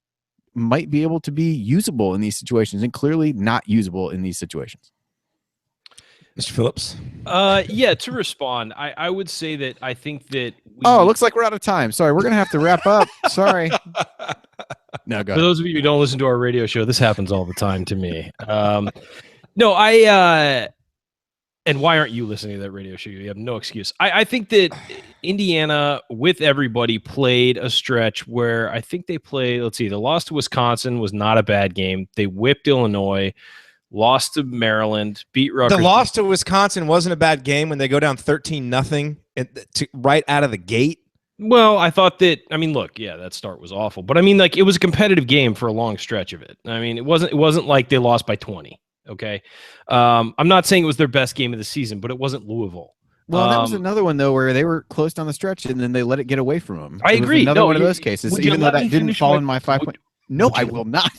be able to be usable in these situations, and clearly not usable in these situations. Mr. Phillips? Yeah, to respond, I would say that I think that it looks like we're out of time. Sorry, we're going to have to wrap up. Sorry. No, go ahead. For those of you who don't listen to our radio show, this happens all the time to me. And why aren't you listening to that radio show? You have no excuse. I think that Indiana, with everybody, played a stretch where I think they played, the loss to Wisconsin was not a bad game. They whipped Illinois, lost to Maryland, beat Rutgers. The loss to Wisconsin wasn't a bad game when they go down 13-0 right out of the gate. Well, I thought that, that start was awful, but it was a competitive game for a long stretch of it. It wasn't like they lost by 20. Okay. I'm not saying it was their best game of the season, but it wasn't Louisville. Well, that was another one though, where they were close down the stretch and then they let it get away from them. I agree. Another one of those cases, even though that didn't fall in my 5 point. No, I will not.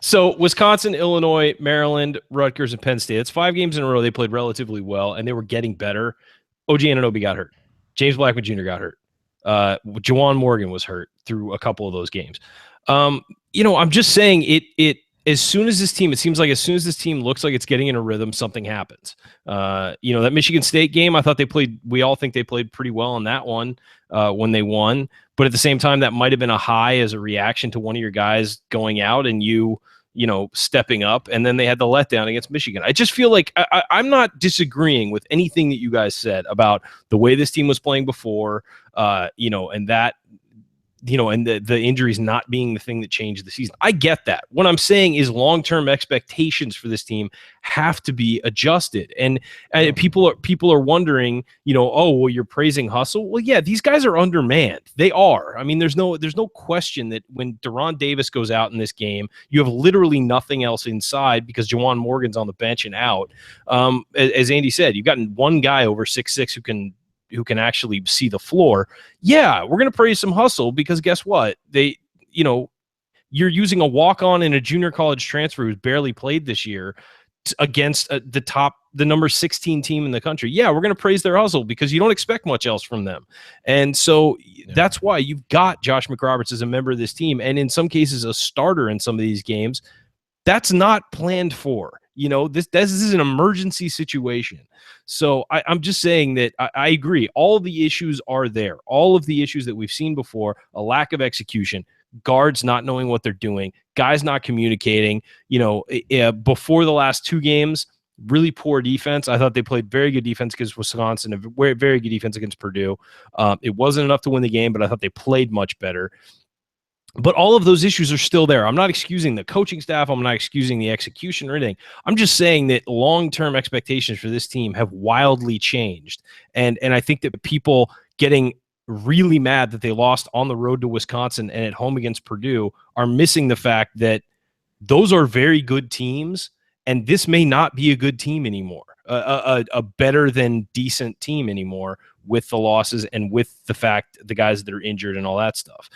So Wisconsin, Illinois, Maryland, Rutgers, and Penn State. It's 5 games in a row. They played relatively well, and they were getting better. OG Anunoby got hurt. James Blackman Jr. got hurt. Juwan Morgan was hurt through a couple of those games. I'm just saying it as soon as this team looks like it's getting in a rhythm, something happens. That Michigan State game, we all think they played pretty well in that one when they won. But at the same time, that might have been a high as a reaction to one of your guys going out and you stepping up. And then they had the letdown against Michigan. I just feel like I'm not disagreeing with anything that you guys said about the way this team was playing before, and that, and the injuries not being the thing that changed the season. I get that. What I'm saying is long-term expectations for this team have to be adjusted. And people are wondering, you're praising hustle. Well, yeah, these guys are undermanned. They are. There's no question that when Deron Davis goes out in this game, you have literally nothing else inside because Juwan Morgan's on the bench and out. As Andy said, you've gotten one guy over 6'6" who can actually see the floor, yeah, we're going to praise some hustle, because guess what? You're using a walk-on and a junior college transfer who's barely played this year against the number 16 team in the country. Yeah, we're going to praise their hustle because you don't expect much else from them. And so that's why you've got Josh McRoberts as a member of this team, and in some cases a starter in some of these games. That's not planned for. This is an emergency situation. So I'm just saying that I agree. All of the issues are there. All of the issues that we've seen before, a lack of execution, guards not knowing what they're doing, guys not communicating. Before the last two games, really poor defense. I thought they played very good defense against Wisconsin, a very, very good defense against Purdue. It wasn't enough to win the game, but I thought they played much better. But all of those issues are still there. I'm not excusing the coaching staff. I'm not excusing the execution or anything. I'm just saying that long-term expectations for this team have wildly changed. And I think that people getting really mad that they lost on the road to Wisconsin and at home against Purdue are missing the fact that those are very good teams, and this may not be a good team anymore, a better than decent team anymore, with the losses and with the fact the guys that are injured and all that stuff.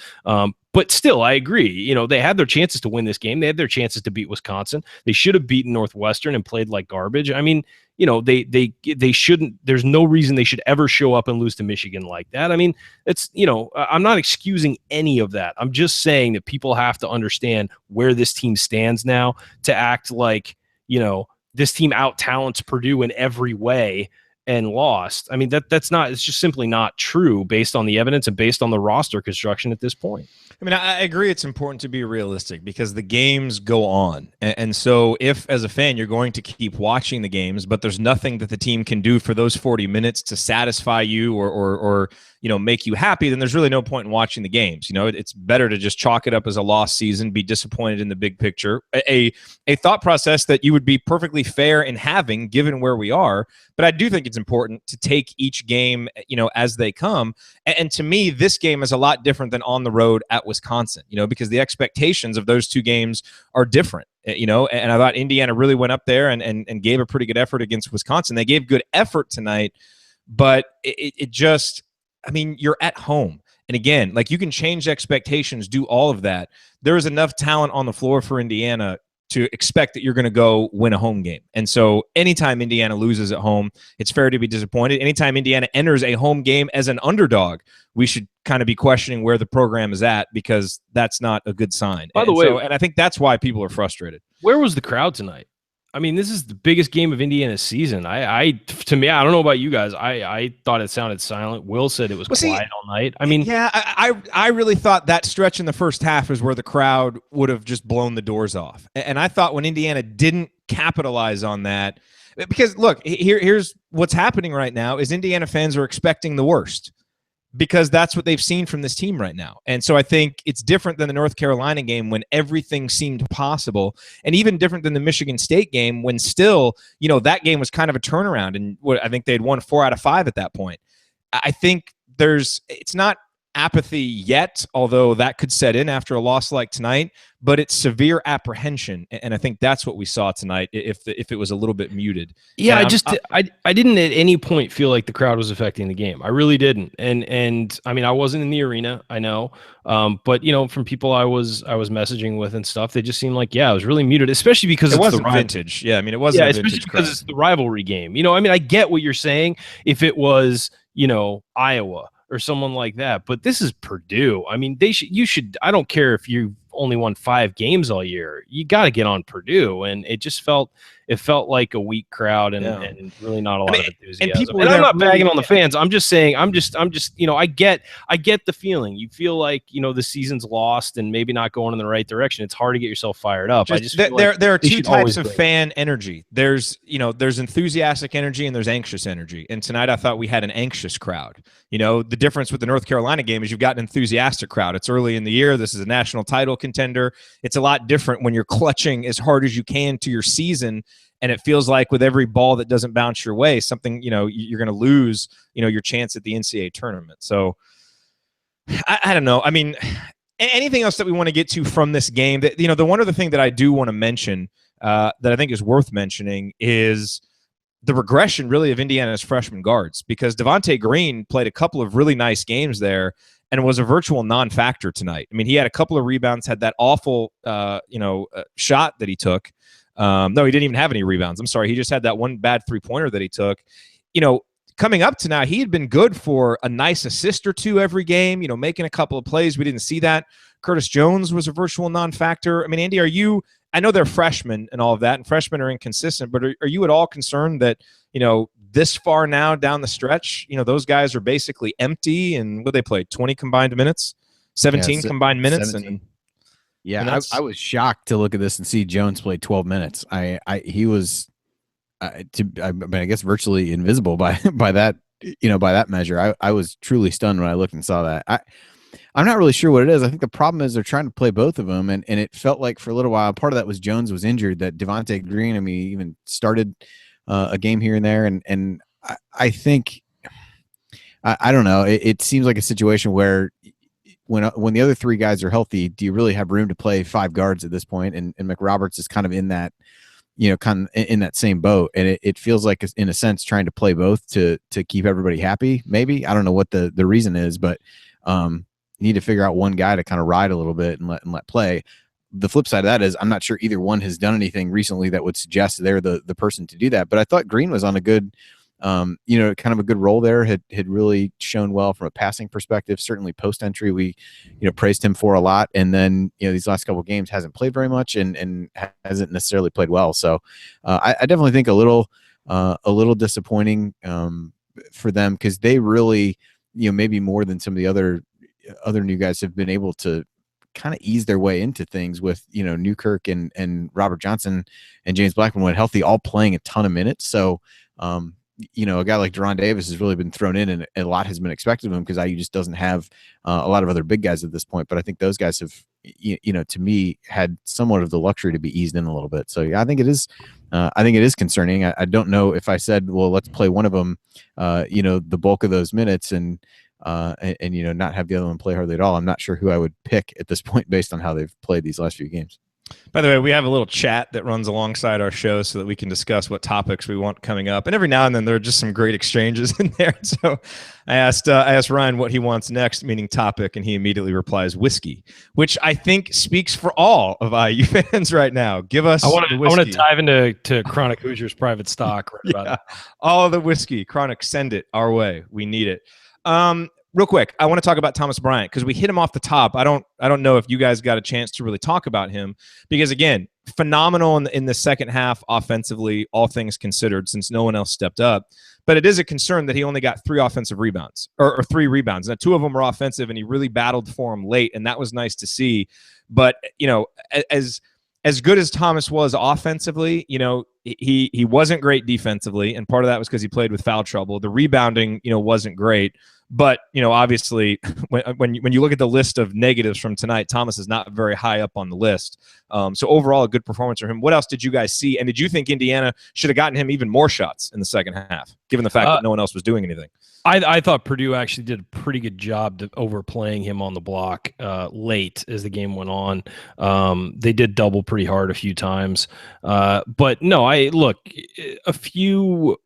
But still, I agree. They had their chances to win this game. They had their chances to beat Wisconsin. They should have beaten Northwestern and played like garbage. I mean, they shouldn't. There's no reason they should ever show up and lose to Michigan like that. I mean, it's I'm not excusing any of that. I'm just saying that people have to understand where this team stands now, to act like this team out talents Purdue in every way and lost. I mean, that's not, it's just simply not true based on the evidence and based on the roster construction at this point. I mean, I agree it's important to be realistic because the games go on. And so if, as a fan, you're going to keep watching the games, but there's nothing that the team can do for those 40 minutes to satisfy you or make you happy, then there's really no point in watching the games. It's better to just chalk it up as a lost season, be disappointed in the big picture, a thought process that you would be perfectly fair in having given where we are. But I do think it's important to take each game, as they come. And to me, this game is a lot different than on the road at Wisconsin, because the expectations of those two games are different, and I thought Indiana really went up there and gave a pretty good effort against Wisconsin. They gave good effort tonight, but it just, I mean, you're at home. And again, like, you can change expectations, do all of that. There is enough talent on the floor for Indiana to expect that you're going to go win a home game. And so anytime Indiana loses at home, it's fair to be disappointed. Anytime Indiana enters a home game as an underdog, we should kind of be questioning where the program is at, because that's not a good sign. By the way, and I think that's why people are frustrated. Where was the crowd tonight? I mean, this is the biggest game of Indiana's season. To me, I don't know about you guys. I thought it sounded silent. Will said it was quiet all night. I mean, yeah, I really thought that stretch in the first half is where the crowd would have just blown the doors off. And I thought when Indiana didn't capitalize on that, because look, here's what's happening right now is Indiana fans are expecting the worst, because that's what they've seen from this team right now. And so I think it's different than the North Carolina game when everything seemed possible, and even different than the Michigan State game when still, that game was kind of a turnaround, and I think they'd won 4 out of 5 at that point. I think it's not apathy yet, although that could set in after a loss like tonight, but it's severe apprehension, and I think that's what we saw tonight if it was a little bit muted. Yeah, I didn't at any point feel like the crowd was affecting the game. I really didn't. And I mean, I wasn't in the arena, I know, but from people I was messaging with and stuff, they just seemed like, it was really muted, especially because it wasn't vintage. Yeah, I mean, it wasn't a vintage especially because it's the rivalry game. I mean, I get what you're saying if it was, Iowa or someone like that, but this is Purdue. I mean, I don't care if you only won 5 games all year, you got to get on Purdue. And it just felt like a weak crowd and really not a lot of enthusiasm. And I'm not bagging on the fans. I'm just saying, I get the feeling. You feel like, the season's lost and maybe not going in the right direction. It's hard to get yourself fired up. There are two types of fan energy. There's enthusiastic energy and there's anxious energy. And tonight I thought we had an anxious crowd. The difference with the North Carolina game is you've got an enthusiastic crowd. It's early in the year. This is a national title contender. It's a lot different when you're clutching as hard as you can to your season, and it feels like with every ball that doesn't bounce your way, something, you're going to lose, your chance at the NCAA tournament. So I don't know. I mean, anything else that we want to get to from this game? The one other thing that I do want to mention that I think is worth mentioning is the regression really of Indiana's freshman guards, because Devontae Green played a couple of really nice games there and was a virtual non-factor tonight. I mean, he had a couple of rebounds, had that awful shot that he took. No, he didn't even have any rebounds. I'm sorry. He just had that one bad three-pointer that he took. Coming up to now, he had been good for a nice assist or two every game, making a couple of plays. We didn't see that. Curtis Jones was a virtual non-factor. I mean, Andy, I know they're freshmen and all of that, and freshmen are inconsistent, but are you at all concerned that, this far now down the stretch, those guys are basically empty, and what they played 20 combined minutes, 17 combined minutes. 17. I was shocked to look at this and see Jones play 12 minutes. He was, I guess, virtually invisible by that, by that measure. I was truly stunned when I looked and saw that. I'm not really sure what it is. I think the problem is they're trying to play both of them, and it felt like for a little while, part of that was Jones was injured, that Devontae Green, even started a game here and there, and I think, I don't know, it seems like a situation where when the other three guys are healthy, do you really have room to play five guards at this point? And McRoberts is kind of in that, kind of in that same boat, and it feels like, in a sense, trying to play both to keep everybody happy. Maybe, I don't know what the reason is, but you need to figure out one guy to kind of ride a little bit and let play. The flip side of that is I'm not sure either one has done anything recently that would suggest they're the person to do that. But I thought Green was on a good, kind of a good role there. Had really shown well from a passing perspective. Certainly post entry, we, praised him for a lot. And then, these last couple of games hasn't played very much and hasn't necessarily played well. So I definitely think a little disappointing for them, because they really, maybe more than some of the other new guys have been able to kind of ease their way into things with, Newkirk and Robert Johnson and James Blackman, when healthy, all playing a ton of minutes. So, a guy like Deron Davis has really been thrown in, and a lot has been expected of him because IU just doesn't have a lot of other big guys at this point. But I think those guys have, to me, had somewhat of the luxury to be eased in a little bit. So yeah, I think it is concerning. I don't know if I said, well, let's play one of them, the bulk of those minutes and not have the other one play hardly at all. I'm not sure who I would pick at this point based on how they've played these last few games. By the way, we have a little chat that runs alongside our show so that we can discuss what topics we want coming up. And every now and then there are just some great exchanges in there. So I asked Ryan what he wants next, meaning topic, and he immediately replies whiskey, which I think speaks for all of IU fans right now. Give us I want to dive into Chronic Hoosiers private stock right about that. All of the whiskey. Chronic, send it our way. We need it. Real quick, I want to talk about Thomas Bryant because we hit him off the top. I don't know if you guys got a chance to really talk about him because, again, phenomenal in the second half offensively, all things considered, since no one else stepped up. But it is a concern that he only got 3 offensive rebounds or 3 rebounds. Now, 2 of them were offensive, and he really battled for them late, and that was nice to see. But, as good as Thomas was offensively, he wasn't great defensively, and part of that was because he played with foul trouble. The rebounding, wasn't great. But, obviously, when you look at the list of negatives from tonight, Thomas is not very high up on the list. So overall, a good performance for him. What else did you guys see? And did you think Indiana should have gotten him even more shots in the second half, given the fact that no one else was doing anything? I thought Purdue actually did a pretty good job overplaying him on the block late as the game went on. They did double pretty hard a few times. But no, a few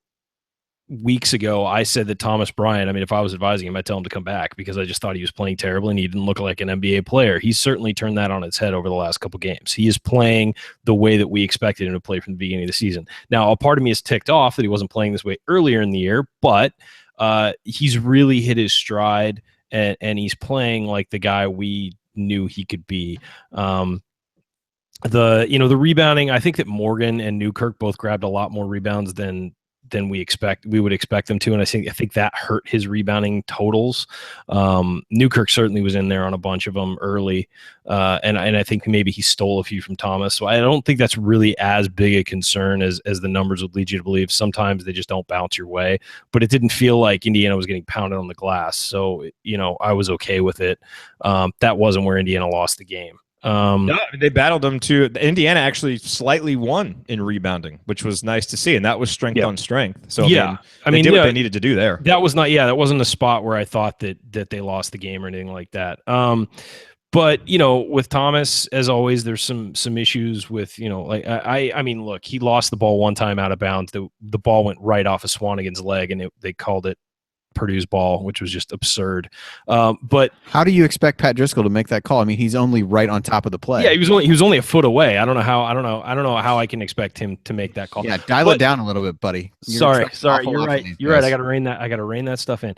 weeks ago, I said that Thomas Bryant, if I was advising him, I'd tell him to come back because I just thought he was playing terribly and he didn't look like an NBA player. He's certainly turned that on its head over the last couple games. He is playing the way that we expected him to play from the beginning of the season. Now, a part of me is ticked off that he wasn't playing this way earlier in the year, but he's really hit his stride and he's playing like the guy we knew he could be. The rebounding, I think that Morgan and Newkirk both grabbed a lot more rebounds than we would expect them to, and I think that hurt his rebounding totals. Newkirk certainly was in there on a bunch of them early, and I think maybe he stole a few from Thomas. So I don't think that's really as big a concern as the numbers would lead you to believe. Sometimes they just don't bounce your way, but it didn't feel like Indiana was getting pounded on the glass. So I was okay with it. That wasn't where Indiana lost the game. No, they battled them too. Indiana actually slightly won in rebounding, which was nice to see, and that was strength on strength. So yeah, they did what they needed to do there. That wasn't a spot where I thought that they lost the game or anything like that. But with Thomas, as always, there's some issues with like I mean, look, he lost the ball one time out of bounds. The ball went right off of Swanigan's leg, and they called it Purdue's ball, which was just absurd. But how do you expect Pat Driscoll to make that call? I mean, he's only right on top of the play. Yeah, he was only a foot away. I don't know how I can expect him to make that call. Yeah, dial it down a little bit, buddy. Sorry, you're right. You're right. I got to rein that stuff in.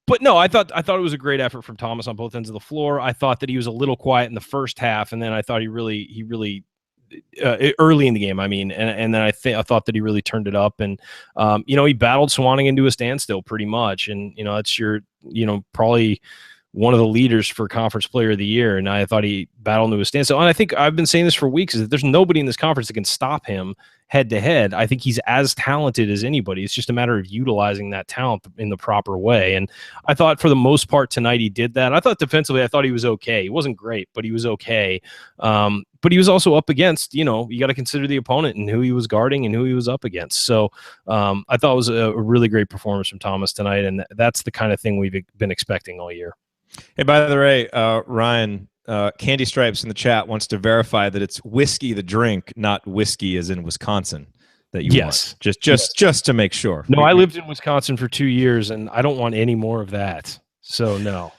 But no, I thought it was a great effort from Thomas on both ends of the floor. I thought that he was a little quiet in the first half, and then I thought he really early in the game, I mean, and then I thought that he really turned it up, and he battled Swanigan to a standstill pretty much, and that's your probably one of the leaders for Conference Player of the Year, and I thought he battled to a standstill. And I think I've been saying this for weeks, is that there's nobody in this conference that can stop him head to head. I think he's as talented as anybody. It's just a matter of utilizing that talent in the proper way. And I thought for the most part tonight he did that. I thought defensively, I thought he was okay. He wasn't great, but he was okay. But he was also up against, you got to consider the opponent and who he was guarding and who he was up against. So I thought it was a really great performance from Thomas tonight, and that's the kind of thing we've been expecting all year. Hey, by the way, Ryan, Candy Stripes in the chat wants to verify that it's whiskey the drink, not whiskey as in Wisconsin, that you want. Just to make sure. No, I lived in Wisconsin for 2 years, and I don't want any more of that. So no.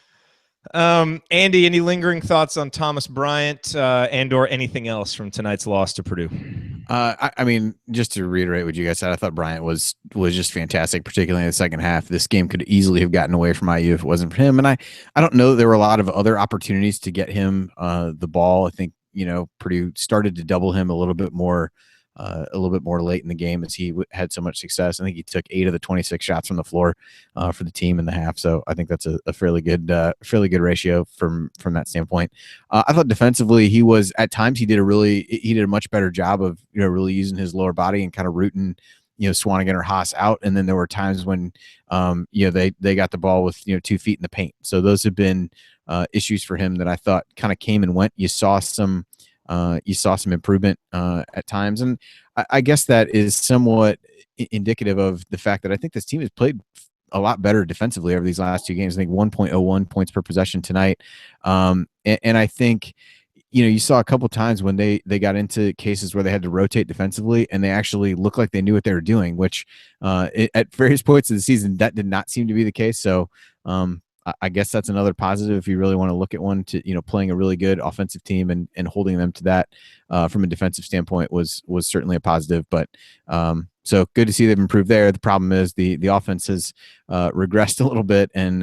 Andy, any lingering thoughts on Thomas Bryant and or anything else from tonight's loss to Purdue? I mean, just to reiterate what you guys said, I thought Bryant was just fantastic, particularly in the second half. This game could easily have gotten away from IU if it wasn't for him. And I don't know that there were a lot of other opportunities to get him the ball. I think, Purdue started to double him a little bit more late in the game as he had so much success. I think he took 8 of the 26 shots from the floor for the team in the half. So I think that's a fairly good ratio from that standpoint. I thought defensively he was, at times he did a much better job of really using his lower body and kind of rooting Swanigan or Haas out. And then there were times when they got the ball with 2 feet in the paint. So those have been issues for him that I thought kind of came and went. You saw some improvement at times, and I guess that is somewhat indicative of the fact that I think this team has played a lot better defensively over these last 2 games. I think 1.01 points per possession tonight, and I think you saw a couple times when they got into cases where they had to rotate defensively, and they actually looked like they knew what they were doing, which at various points of the season that did not seem to be the case. So I guess that's another positive if you really want to look at one, to playing a really good offensive team and holding them to that from a defensive standpoint was certainly a positive. But so good to see they've improved there. The problem is the offense has regressed a little bit, and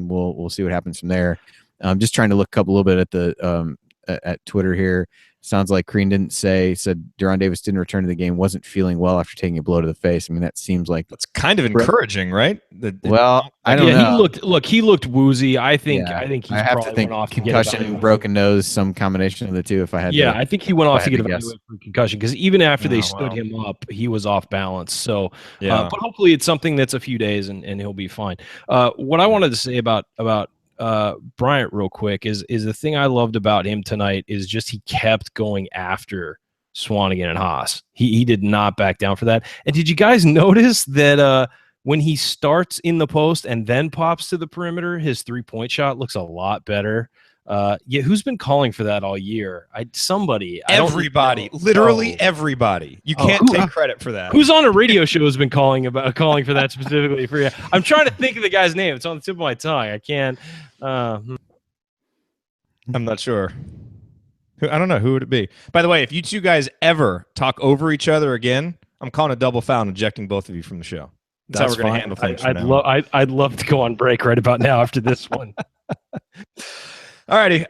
we'll see what happens from there. I'm just trying to look up a little bit at the at Twitter here. Sounds like Crean said Deron Davis didn't return to the game, wasn't feeling well after taking a blow to the face. I mean, that seems like that's kind of encouraging, right? Well, I don't know. He looked woozy. I think he's probably went off concussion, broken nose, some combination of the two. If I had, I think he went off to get evaluated for concussion, because even after they stood him up, he was off balance. So, but hopefully it's something that's a few days and he'll be fine. What I wanted to say about Bryant real quick is the thing I loved about him tonight is just he kept going after Swanigan and Haas. He did not back down for that. And did you guys notice that when he starts in the post and then pops to the perimeter, his 3-point shot looks a lot better? Who's been calling for that all year? Everybody, literally everybody. You can't take credit for that. Who's on a radio show has been calling for that specifically for you? I'm trying to think of the guy's name. It's on the tip of my tongue. I can't. I'm not sure. I don't know. Who would it be? By the way, if you two guys ever talk over each other again, I'm calling a double foul and ejecting both of you from the show. That's how we're going to handle things. I'd love to go on break right about now after this one. All righty.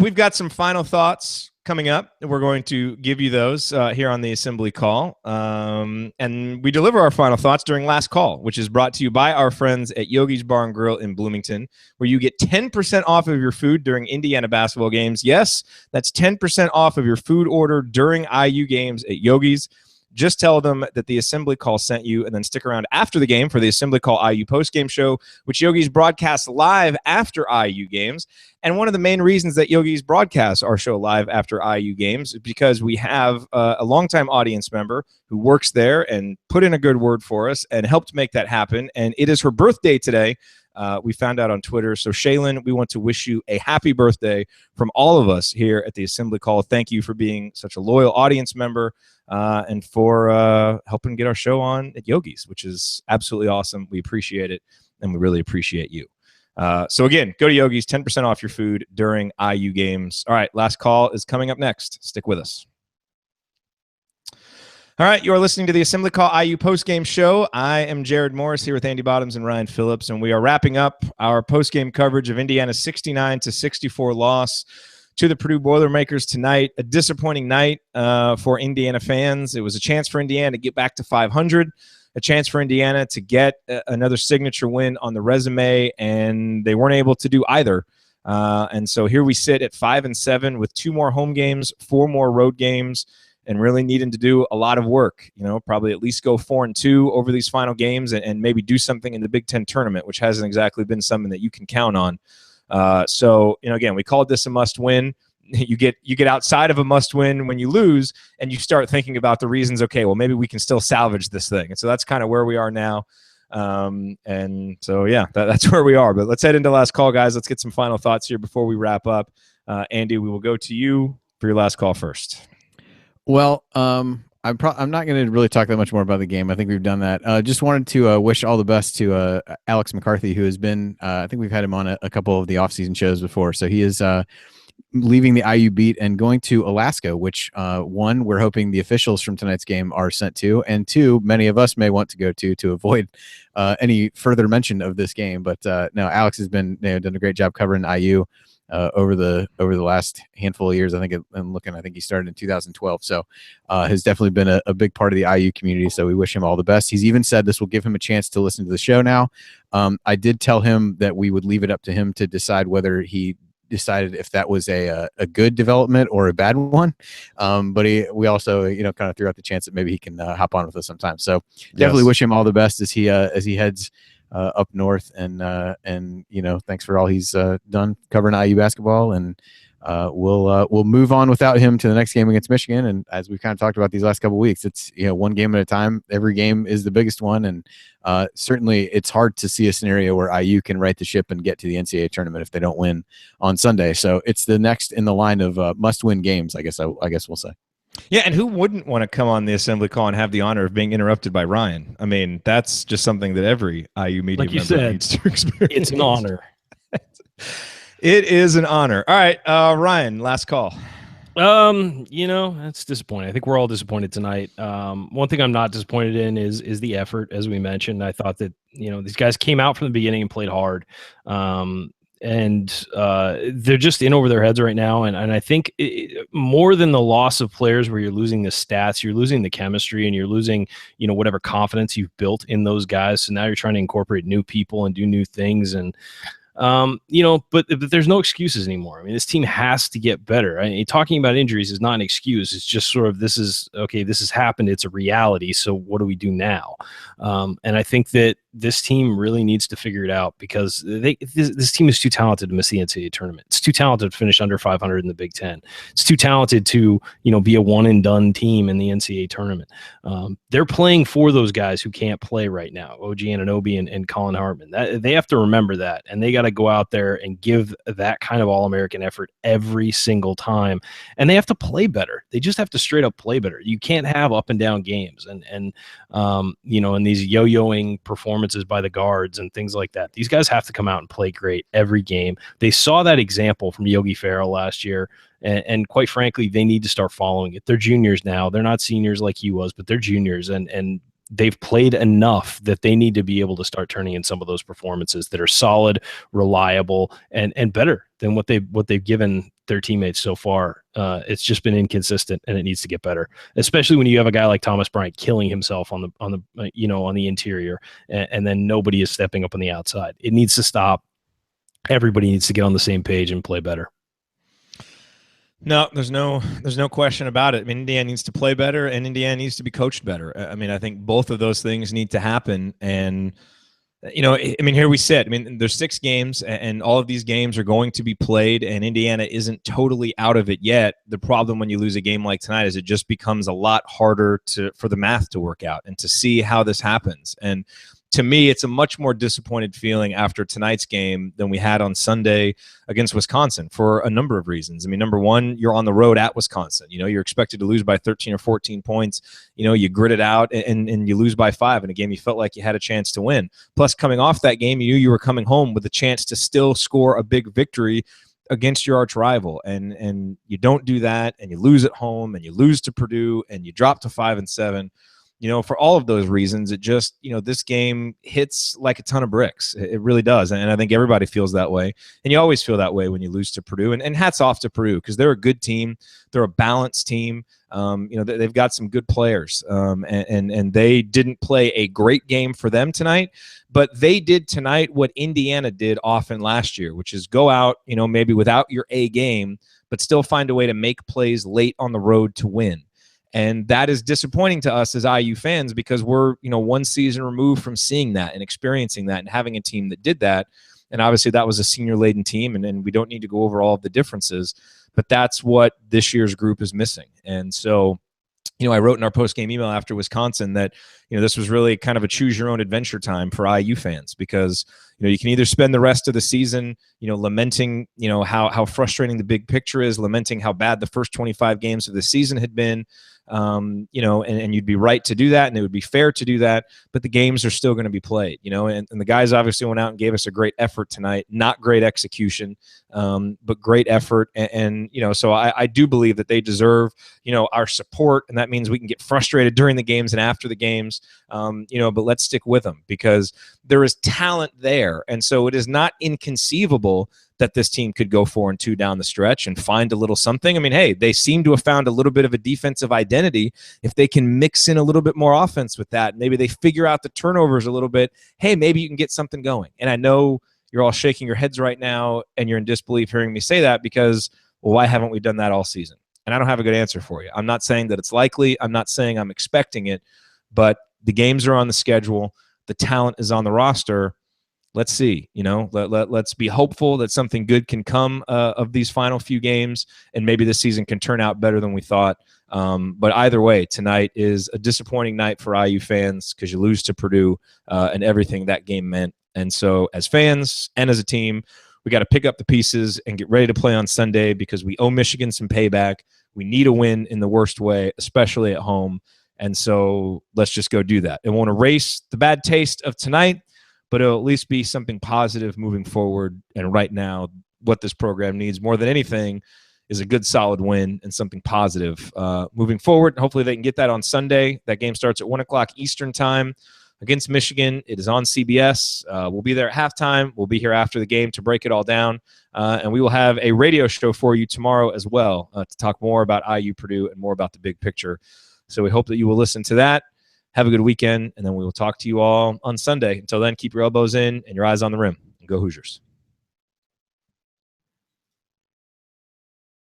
We've got some final thoughts coming up. We're going to give you those here on the Assembly Call. And we deliver our final thoughts during Last Call, which is brought to you by our friends at Yogi's Bar and Grill in Bloomington, where you get 10% off of your food during Indiana basketball games. Yes, that's 10% off of your food order during IU games at Yogi's. Just tell them that the Assembly Call sent you, and then stick around after the game for the Assembly Call IU postgame show, which Yogi's broadcasts live after IU games. And one of the main reasons that Yogi's broadcasts our show live after IU games is because we have a longtime audience member who works there and put in a good word for us and helped make that happen. And it is her birthday today. We found out on Twitter. So, Shaylin, we want to wish you a happy birthday from all of us here at the Assembly Call. Thank you for being such a loyal audience member and for helping get our show on at Yogi's, which is absolutely awesome. We appreciate it, and we really appreciate you. So, again, go to Yogi's, 10% off your food during IU games. All right, last call is coming up next. Stick with us. All right, you are listening to the Assembly Call IU postgame show. I am Jared Morris here with Andy Bottoms and Ryan Phillips, and we are wrapping up our postgame coverage of Indiana's 69-64 loss to the Purdue Boilermakers tonight. A disappointing night for Indiana fans. It was a chance for Indiana to get back to 500, a chance for Indiana to get another signature win on the resume, and they weren't able to do either. And so here we sit at 5-7 with 2 more home games, 4 more road games, and really needing to do a lot of work, probably at least go 4-2 over these final games and maybe do something in the Big Ten tournament, which hasn't exactly been something that you can count on. So, again, we called this a must win. You get outside of a must win when you lose, and you start thinking about the reasons, okay, well, maybe we can still salvage this thing. And so that's kind of where we are now. And so, yeah, that's where we are. But let's head into last call, guys. Let's get some final thoughts here before we wrap up. Andy, we will go to you for your last call first. Well, I'm not going to really talk that much more about the game. I think we've done that. Just wanted to wish all the best to Alex McCarthy, who has been, I think we've had him on a couple of the offseason shows before. So he is leaving the IU beat and going to Alaska, which, 1, we're hoping the officials from tonight's game are sent to, and 2, many of us may want to go to avoid any further mention of this game. But no, Alex has been done a great job covering IU. Over the last handful of years. I think he started in 2012. So has definitely been a big part of the IU community. So we wish him all the best. He's even said this will give him a chance to listen to the show now. I did tell him that we would leave it up to him to decide whether he decided if that was a good development or a bad one. But we also, kind of threw out the chance that maybe he can hop on with us sometime. So definitely wish him all the best as he heads up north, and thanks for all he's done covering IU basketball, and we'll move on without him to the next game against Michigan. And as we've kind of talked about these last couple of weeks, it's one game at a time. Every game is the biggest one, and certainly it's hard to see a scenario where IU can right the ship and get to the NCAA tournament if they don't win on Sunday. So it's the next in the line of must-win games, I guess we'll say. Yeah, and who wouldn't want to come on the Assembly Call and have the honor of being interrupted by Ryan? I mean, that's just something that every IU media member needs to experience. It's an honor. It is an honor. All right, Ryan, last call. That's disappointing. I think we're all disappointed tonight. One thing I'm not disappointed in is the effort, as we mentioned. I thought that, these guys came out from the beginning and played hard. And they're just in over their heads right now. And I think more than the loss of players where you're losing the stats, you're losing the chemistry, and you're losing, whatever confidence you've built in those guys. So now you're trying to incorporate new people and do new things. And, but there's no excuses anymore. I mean, this team has to get better. I mean, talking about injuries is not an excuse. It's just sort of, this has happened. It's a reality. So what do we do now? And I think that this team really needs to figure it out, because this team is too talented to miss the NCAA tournament. It's too talented to finish under 500 in the Big Ten. It's too talented to, be a one and done team in the NCAA tournament. They're playing for those guys who can't play right now, OG Anunoby and Colin Hartman. They have to remember that, and they got to go out there and give that kind of All-American effort every single time. And they have to play better. They just have to straight up play better. You can't have up and down games and these yo-yoing performances by the guards and things like that. These guys have to come out and play great every game. They saw that example from Yogi Ferrell last year, and quite frankly, they need to start following it. They're juniors now. They're not seniors like he was, but they're juniors, and they've played enough that they need to be able to start turning in some of those performances that are solid, reliable, and better than what they've given their teammates so far. It's just been inconsistent, and it needs to get better, especially when you have a guy like Thomas Bryant killing himself on the interior, and then nobody is stepping up on the outside. It needs to stop. Everybody needs to get on the same page and play better. No, there's no question about it. I mean, Indiana needs to play better, and Indiana needs to be coached better. I mean, I think both of those things need to happen. And, here we sit. I mean, there's 6 games, and all of these games are going to be played, and Indiana isn't totally out of it yet. The problem when you lose a game like tonight is it just becomes a lot harder for the math to work out and to see how this happens. And to me, it's a much more disappointed feeling after tonight's game than we had on Sunday against Wisconsin for a number of reasons. I mean, number one, you're on the road at Wisconsin. You know, you're expected to lose by 13 or 14 points. You know, you grit it out and you lose by 5 in a game you felt like you had a chance to win. Plus, coming off that game, you knew you were coming home with a chance to still score a big victory against your arch rival, and you don't do that, and you lose at home, and you lose to Purdue, and you drop to 5-7. You know, for all of those reasons, it just, you know, this game hits like a ton of bricks. It really does. And I think everybody feels that way. And you always feel that way when you lose to Purdue. And hats off to Purdue, because they're a good team. They're a balanced team. You know, they've got some good players. And they didn't play a great game for them tonight, but they did tonight what Indiana did often last year, which is go out, you know, maybe without your A game, but still find a way to make plays late on the road to win. And that is disappointing to us as IU fans, because we're, you know, one season removed from seeing that and experiencing that and having a team that did that. And obviously that was a senior-laden team, and we don't need to go over all of the differences, but that's what this year's group is missing. And so, you know, I wrote in our post-game email after Wisconsin that, you know, this was really kind of a choose-your-own-adventure time for IU fans, because, you know, you can either spend the rest of the season, you know, lamenting, you know, how frustrating the big picture is, lamenting how bad the first 25 games of the season had been, you know, and you'd be right to do that, and it would be fair to do that, but the games are still going to be played, you know, and the guys obviously went out and gave us a great effort tonight, not great execution, but great effort. And you know, so I do believe that they deserve, you know, our support, and that means we can get frustrated during the games and after the games, you know, but let's stick with them, because there is talent there. And so it is not inconceivable that this team could go 4-2 down the stretch and find a little something. I mean, hey, they seem to have found a little bit of a defensive identity. If they can mix in a little bit more offense with that, maybe they figure out the turnovers a little bit, hey, maybe you can get something going. And I know you're all shaking your heads right now and you're in disbelief hearing me say that, because, well, why haven't we done that all season? And I don't have a good answer for you. I'm not saying that it's likely. I'm not saying I'm expecting it, but the games are on the schedule. The talent is on the roster. Let's see, you know, let's be hopeful that something good can come of these final few games, and maybe this season can turn out better than we thought. But either way, tonight is a disappointing night for IU fans, because you lose to Purdue and everything that game meant. And so as fans and as a team, we got to pick up the pieces and get ready to play on Sunday, because we owe Michigan some payback. We need a win in the worst way, especially at home. And so let's just go do that. It won't erase the bad taste of tonight, but it'll at least be something positive moving forward. And right now, what this program needs more than anything is a good, solid win and something positive moving forward. Hopefully they can get that on Sunday. That game starts at 1 o'clock Eastern time against Michigan. It is on CBS. We'll be there at halftime. We'll be here after the game to break it all down. And we will have a radio show for you tomorrow as well to talk more about IU-Purdue and more about the big picture. So we hope that you will listen to that. Have a good weekend, and then we will talk to you all on Sunday. Until then, keep your elbows in and your eyes on the rim. And go Hoosiers.